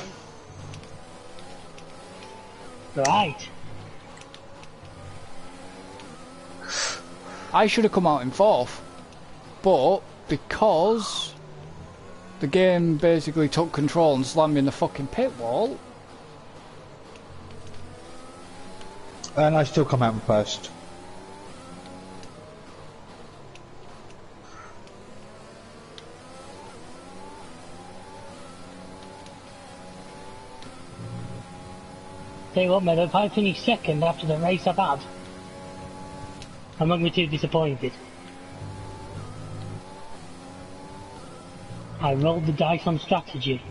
Speaker 3: Right.
Speaker 1: I should have come out in 4th, but because the game basically took control and slammed me in the fucking pit wall.
Speaker 2: And I still come out in first.
Speaker 3: Tell you what, mate, if I finish second after the race I've had, I'm not going to be too disappointed. I rolled the dice on strategy.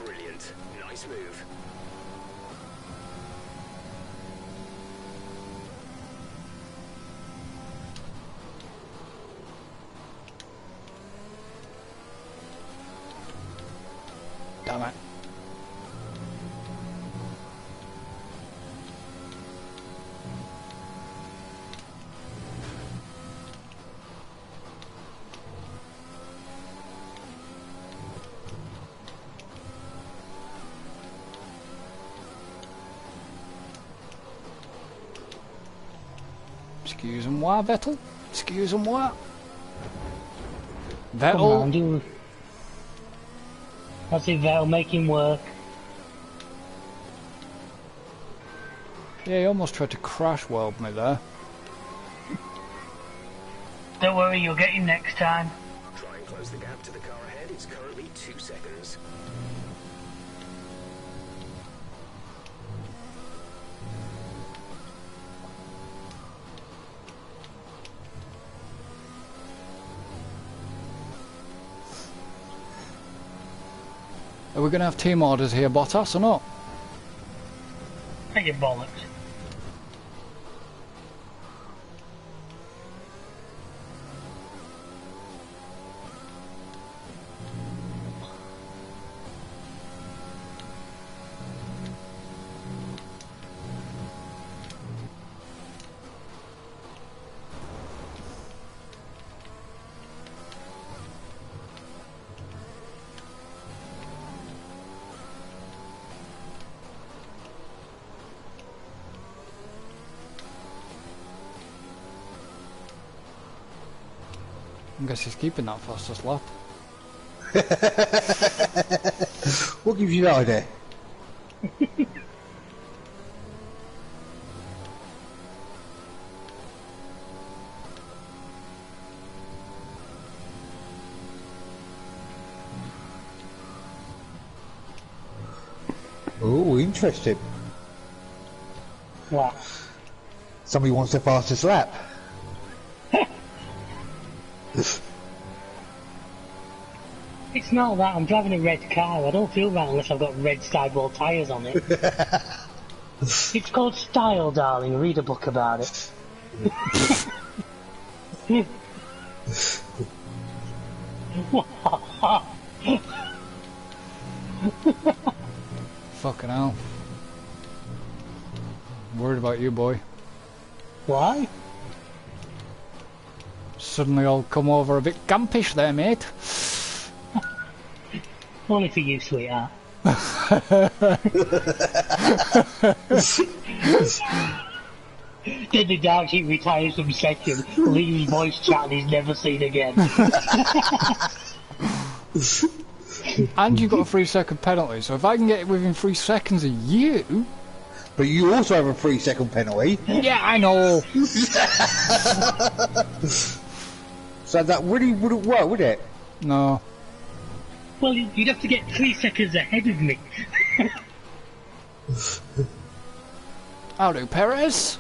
Speaker 4: Brilliant. Nice move.
Speaker 1: Damn it. Excuse-moi, Vettel. Excuse-moi.
Speaker 3: Come on,
Speaker 1: Vettel.
Speaker 3: do. That's it, Vettel, make him work.
Speaker 1: Yeah, he almost tried to crash weld me there.
Speaker 3: Don't worry, you'll get him next time.
Speaker 4: Try and close the gap to the car ahead. It's currently 2 seconds.
Speaker 1: Are we going to have team orders here, Bottas, or not?
Speaker 3: Take your bollocks.
Speaker 1: I guess he's keeping that fastest lap.
Speaker 2: What gives you that idea? Oh, interesting.
Speaker 3: What?
Speaker 2: Somebody wants the fastest lap.
Speaker 3: It's not that, I'm driving a red car. I don't feel right unless I've got red sidewall tyres on it. It's called style, darling. Read a book about it.
Speaker 1: Fucking hell. Worried about you, boy.
Speaker 3: Why?
Speaker 1: Suddenly all come over a bit gampish there, mate.
Speaker 3: Only for you, sweetheart. Then the dark he retires from second, leaves voice chat and he's never seen again.
Speaker 1: And you've got a 3-second penalty, so if I can get it within 3 seconds of you...
Speaker 2: But you also have a 3-second penalty.
Speaker 1: Yeah, I know.
Speaker 2: So that really wouldn't work, would it?
Speaker 1: No.
Speaker 3: Well, you'd have to get 3 seconds ahead of me.
Speaker 1: I'll do, Perez.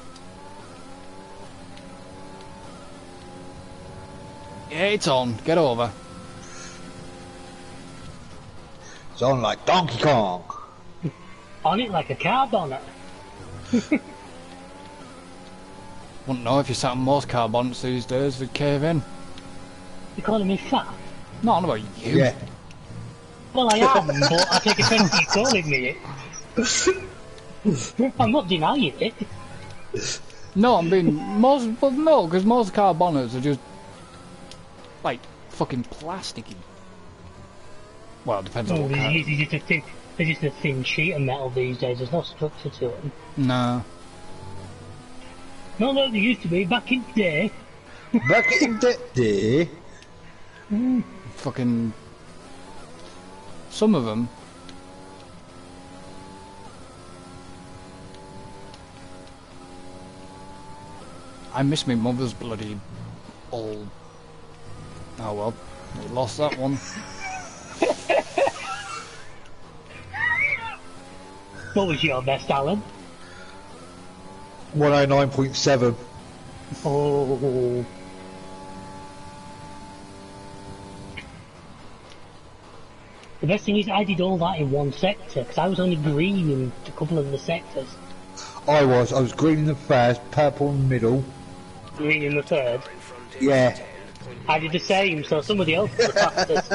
Speaker 1: Yeah, it's on. Get over.
Speaker 2: It's on like Donkey Kong.
Speaker 3: On it like a car bonnet.
Speaker 1: Wouldn't know if you sat on most car bonnets these days, they'd cave in.
Speaker 3: You're calling me fat?
Speaker 1: Not on about you.
Speaker 2: Yeah.
Speaker 3: Well, I am, but I take offence at you calling me it. I'm not denying it.
Speaker 1: No, I mean, well, no, because most car bonnets are just, like, fucking plasticky. Well, it depends on what car.
Speaker 3: They're just a thin sheet of metal these days, there's no structure to them.
Speaker 1: No.
Speaker 3: Not like they used to be back in the day.
Speaker 2: Back in the day.
Speaker 1: Fucking... Some of them. I miss my mother's bloody old... Oh well, we lost that one.
Speaker 3: What was your best, Alan?
Speaker 2: 109.7.
Speaker 3: Oh. The best thing is I did all that in one sector, because I was only green in a couple of the sectors.
Speaker 2: I was green in the first, purple in the middle.
Speaker 3: Green in the third.
Speaker 2: Yeah.
Speaker 3: I did the same, so somebody else was the fastest.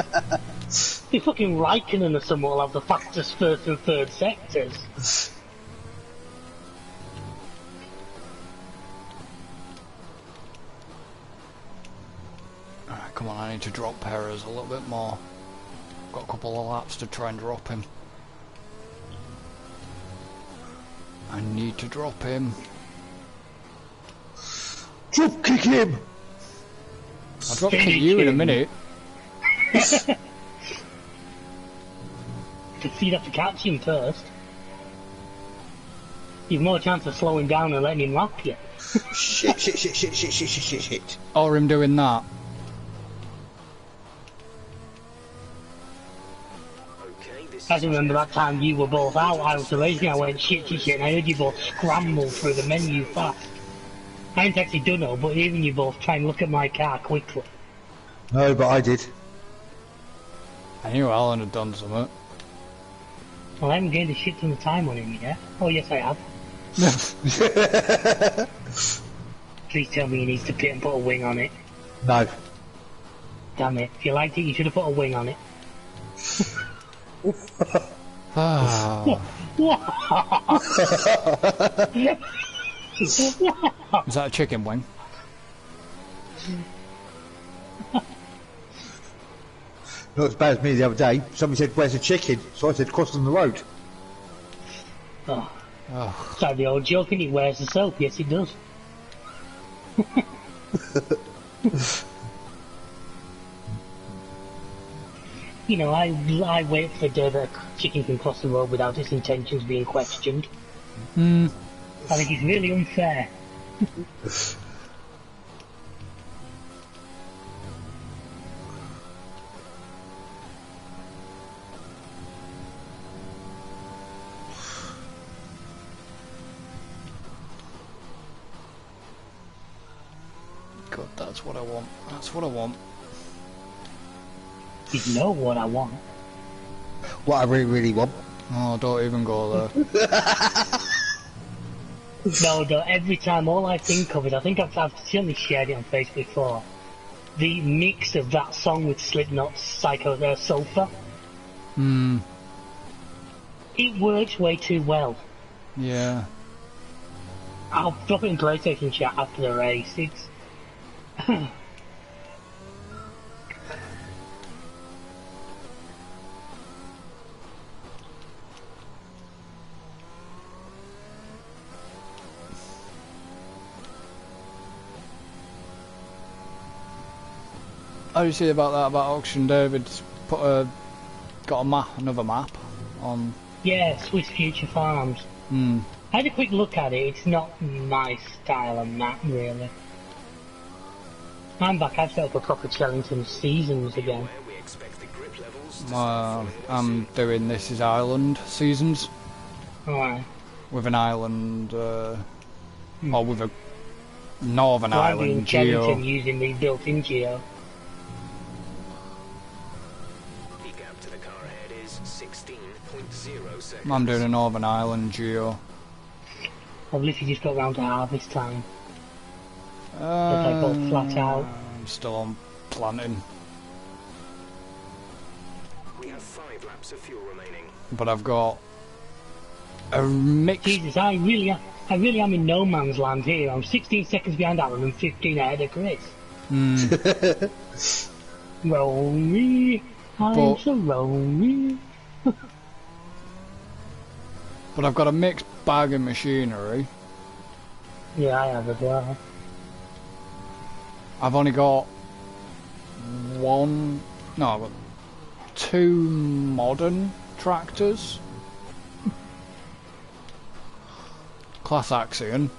Speaker 3: The fucking Raikkonen or someone will have the fastest first and third sectors.
Speaker 1: Alright, come on, I need to drop Perez a little bit more. Got a couple of laps to try and drop him. I need to drop him.
Speaker 2: Drop kick him!
Speaker 1: I'll drop kick you in a minute.
Speaker 3: You'd have to catch him first. You've more chance of slowing down and letting him lap you.
Speaker 2: Shit.
Speaker 1: Or him doing that.
Speaker 3: I remember that time you were both out of the racing, I went shit, and I heard you both scramble through the menu fast. I ain't actually done it, but even you both try and look at my car quickly.
Speaker 2: No, but I did.
Speaker 1: I knew Alan had done something.
Speaker 3: Well, I haven't gained a shit ton of time on him yet. Oh yes I have. Please tell me he needs to pit and put a wing on it.
Speaker 2: No.
Speaker 3: Damn it, if you liked it you should have put a wing on it.
Speaker 1: Ah. Is that a chicken wing?
Speaker 2: Not as bad as me the other day. Somebody said, "Where's the chicken?" So I said, "Crossing the road."
Speaker 3: Oh.
Speaker 1: Oh.
Speaker 3: It's like the old joke, and he wears the soap. Yes, he does. You know, I wait for the day that a chicken can cross the road without its intentions being questioned.
Speaker 1: Hmm.
Speaker 3: I think it's really unfair.
Speaker 1: God, that's what I want. That's what I want.
Speaker 3: You know what I want.
Speaker 2: What I really, really want.
Speaker 1: Oh, don't even go there.
Speaker 3: No, every time all I think of is, I think I've certainly shared it on Facebook before, the mix of that song with Slipknot's Psycho Sulfur.
Speaker 1: Hmm.
Speaker 3: It works way too well.
Speaker 1: Yeah.
Speaker 3: I'll drop it in PlayStation chat after the race. It's...
Speaker 1: How do you see about that, about Auction David's got another map on?
Speaker 3: Yeah, Swiss Future Farms.
Speaker 1: Hmm.
Speaker 3: I had a quick look at it. It's not my style of map, really. I'm back. I've set up a proper Chellington Seasons again.
Speaker 4: Where we expect the grip levels to
Speaker 1: I'm doing This Is Ireland seasons
Speaker 3: Alright.
Speaker 1: with an island, or with a Northern
Speaker 3: So I'm doing
Speaker 1: Ireland geo.
Speaker 3: Chellington using the built-in geo.
Speaker 4: the gap to the car ahead is 16.0 seconds.
Speaker 1: I'm doing a Northern Ireland geo.
Speaker 3: I've literally just got round to harvest time. I got flat out.
Speaker 1: I'm still on planting,
Speaker 4: We have 5 laps of fuel remaining.
Speaker 1: but I've got a mix.
Speaker 3: Jesus, I really am in no man's land here. I'm 16 seconds behind Alan and 15 ahead of Chris. Roll me, I'm
Speaker 1: But-
Speaker 3: so lonely.
Speaker 1: But I've got a mixed bag of machinery.
Speaker 3: Yeah, I have as well.
Speaker 1: I've only got I've got 2 modern tractors. Class Axion.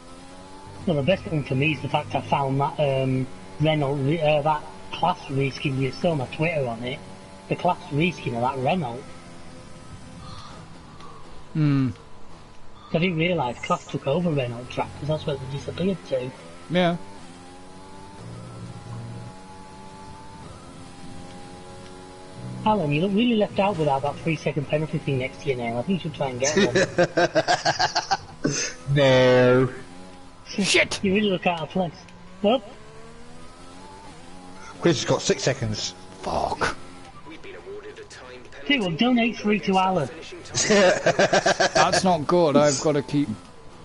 Speaker 3: Well, the best one for me is the fact I found that Renault, that class reskin. You saw my Twitter on it. The class reskin of that Renault.
Speaker 1: Hmm.
Speaker 3: I didn't realise class took over Renault tractors. That's where they disappeared to.
Speaker 1: Yeah.
Speaker 3: Alan, you look really left out without that 3-second penalty thing next to your name. I think you should try and get one.
Speaker 2: No.
Speaker 1: Shit!
Speaker 3: You really look out of place. Well,
Speaker 2: Chris has got 6 seconds.
Speaker 1: Fuck.
Speaker 4: We've been awarded a time penalty.
Speaker 3: see, well, donate 3 to Alan.
Speaker 4: Finishing time.
Speaker 1: That's not good. I've got to keep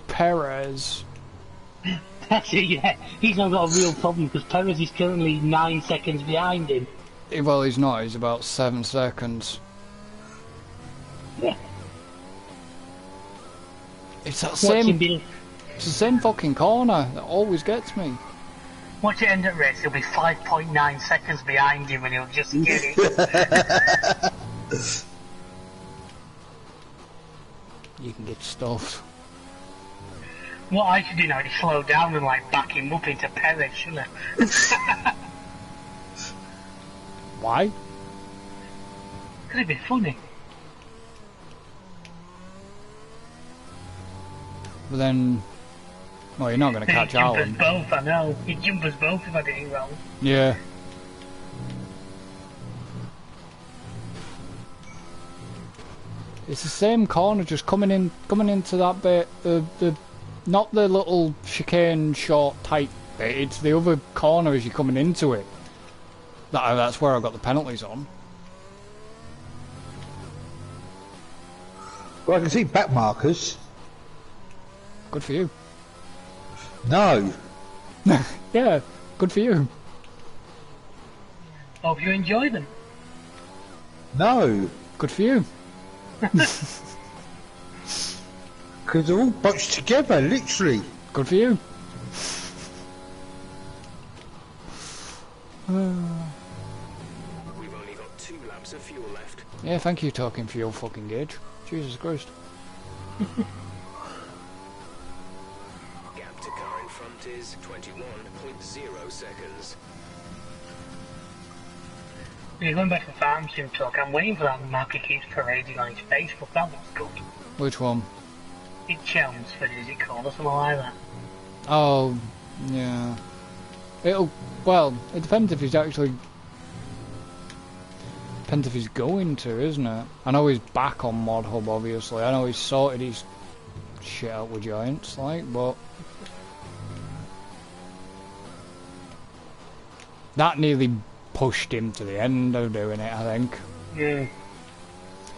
Speaker 1: Perez.
Speaker 3: That's it, yeah. He's not got a real problem because Perez is currently 9 seconds behind him.
Speaker 1: Well, he's not. He's about 7 seconds.
Speaker 3: Yeah.
Speaker 1: It's that
Speaker 3: Watch him
Speaker 1: same.
Speaker 3: be...
Speaker 1: It's the same fucking corner that always gets me.
Speaker 3: Watch it end at race, he'll be 5.9 seconds behind him and he'll just get it.
Speaker 1: You can get stuffed.
Speaker 3: What I should do now is slow down and like back him up into Perez, shouldn't I?
Speaker 1: Why?
Speaker 3: Could it be funny?
Speaker 1: But then, well, you're not going to
Speaker 3: He'd
Speaker 1: catch
Speaker 3: jump us
Speaker 1: Alan.
Speaker 3: both, I know. He'd jump us both if I did it wrong.
Speaker 1: Yeah. It's the same corner, just coming into that bit. The not the little chicane, short, tight bit. It's the other corner as you're coming into it. That's where I got the penalties on.
Speaker 2: Well, I can see back markers.
Speaker 1: Good for you.
Speaker 2: No.
Speaker 1: Yeah, good for you.
Speaker 3: Hope you enjoy them.
Speaker 2: No.
Speaker 1: Good for you.
Speaker 2: Because they're all bunched together, literally.
Speaker 1: Good for you.
Speaker 4: We've only got 2 laps laps of fuel left.
Speaker 1: Yeah, thank you, talking fuel fucking gauge. Jesus Christ.
Speaker 4: Gap to car in front is 21.0 seconds.
Speaker 3: Yeah, going back to Farm Sim talk, I'm waiting for that map he keeps parading on his Facebook. That looks good.
Speaker 1: Which one?
Speaker 3: Big Chelmsford, is it called, or something like that?
Speaker 1: Oh, yeah. Well, it depends if he's actually... Depends if he's going to, isn't it? I know he's back on Mod Hub, obviously. I know he's sorted his shit out with Giants, like, but... That nearly pushed him to the end of doing it, I think.
Speaker 3: Yeah.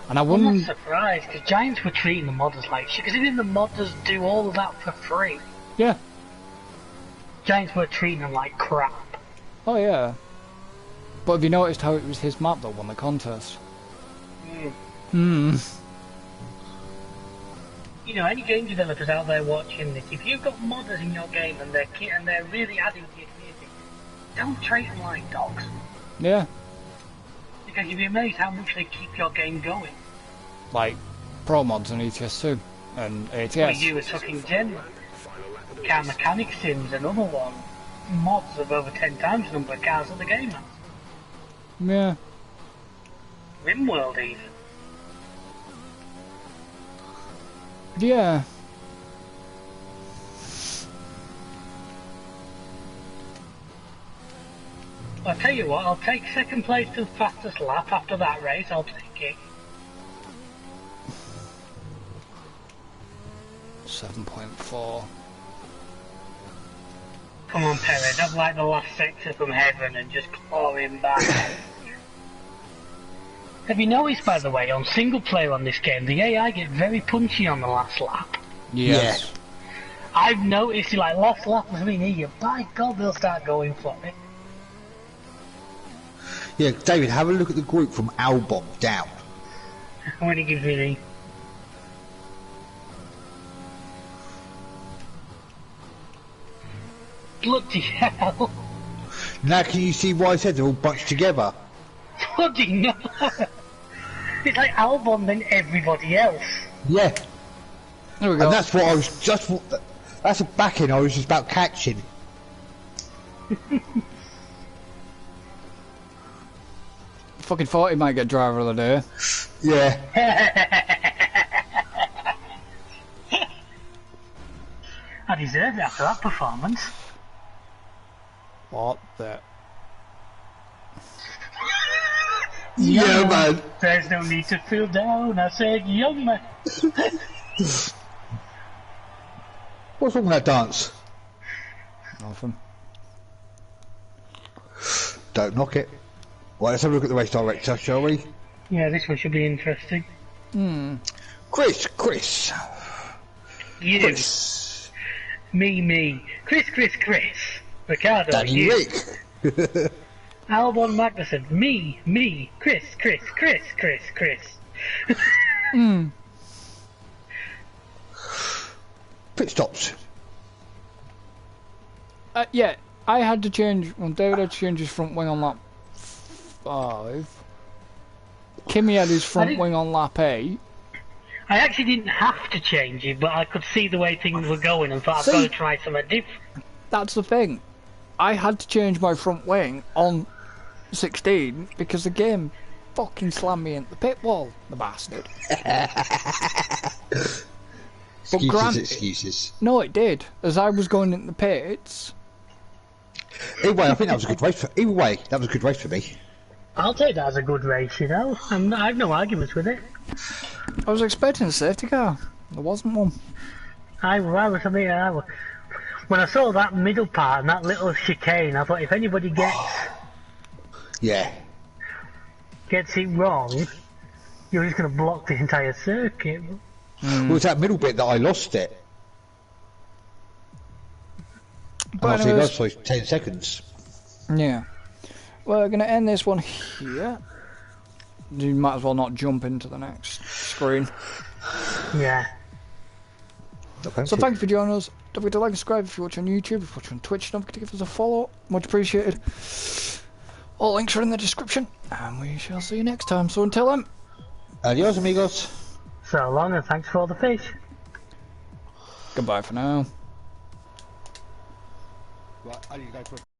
Speaker 1: And I
Speaker 3: I'm
Speaker 1: wouldn't...
Speaker 3: not surprised, because Giants were treating the modders like shit, because even the modders do all of that for free.
Speaker 1: Yeah.
Speaker 3: Giants were treating them like crap.
Speaker 1: Oh, yeah. But have you noticed how it was his map that won the contest? Hmm.
Speaker 3: You know, any game developers out there watching this, if you've got modders in your game and they're really adding to your community, don't treat them like dogs.
Speaker 1: Yeah.
Speaker 3: Because you'd be amazed how much they keep your game going.
Speaker 1: Like, Pro Mods and ETS2 and ATS.
Speaker 3: Well, you were talking general. Car Mechanic Sim's another one. Mods of over 10 times the number of cars that the game has.
Speaker 1: Yeah.
Speaker 3: RimWorld even.
Speaker 1: Yeah.
Speaker 3: I'll tell you what, I'll take second place to the fastest lap after that race, I'll take it.
Speaker 1: 7.4.
Speaker 3: Come on, Perez, have like the last sector from heaven and just claw him back. Have you noticed, by the way, on single player on this game, the AI get very punchy on the last lap?
Speaker 1: Yes.
Speaker 2: Yeah.
Speaker 3: I've noticed, like, last lap was me near you, by God, they'll start going for it.
Speaker 2: Yeah, David, have a look at the group from Albon down.
Speaker 3: When he gives me the... Bloody hell.
Speaker 2: Now can you see why I said they're all bunched together?
Speaker 3: Bloody no. It's like Albon then everybody else.
Speaker 2: Yeah.
Speaker 1: There we go.
Speaker 2: And that's what I was just... That's a backing I was just about catching.
Speaker 1: Fucking thought he might get driver of the day.
Speaker 2: Yeah.
Speaker 3: I deserved it after that performance.
Speaker 1: What the...
Speaker 2: Yeah, man.
Speaker 3: There's no need to feel down, I said, young man.
Speaker 2: What's wrong with that dance?
Speaker 1: Nothing.
Speaker 2: Don't knock it. Well, let's have a look at the race director, shall we?
Speaker 3: Yeah, this one should be interesting.
Speaker 2: Chris.
Speaker 3: You.
Speaker 2: Chris.
Speaker 3: Me. Chris. Ricardo,
Speaker 2: Danny
Speaker 3: you.
Speaker 2: Rick.
Speaker 3: Albon Magnussen, me. Chris.
Speaker 2: Pit stops.
Speaker 1: Yeah, I had to change... When David had to change his front wing on lap 5. Kimmy had his front wing on lap 8.
Speaker 3: I actually didn't have to change it, but I could see the way things were going and thought I've got to try something different.
Speaker 1: That's the thing. I had to change my front wing on 16 because the game fucking slammed me into the pit wall, the bastard.
Speaker 2: Excuses.
Speaker 1: No, it did. As I was going into the pits...
Speaker 2: Either way, I think that was a good race for me.
Speaker 3: I'll take that as a good race, you know. I have no arguments with it.
Speaker 1: I was expecting a safety car. There wasn't one.
Speaker 3: When I saw that middle part and that little chicane, I thought if anybody gets it wrong, you're just going to block the entire circuit.
Speaker 2: Well, it's that middle bit that I lost it.
Speaker 1: But
Speaker 2: I lost for 10 seconds.
Speaker 1: Yeah. Well, we're going to end this one here. You might as well not jump into the next screen.
Speaker 3: Yeah.
Speaker 1: So thank you for joining us. Don't forget to like and subscribe if you watch on YouTube, if you watch on Twitch. Don't forget to give us a follow. Much appreciated. All links are in the description, and we shall see you next time. So until then,
Speaker 2: Adios, amigos.
Speaker 3: So long and thanks for all the fish.
Speaker 1: goodbye for now.
Speaker 2: Right, I need to go for a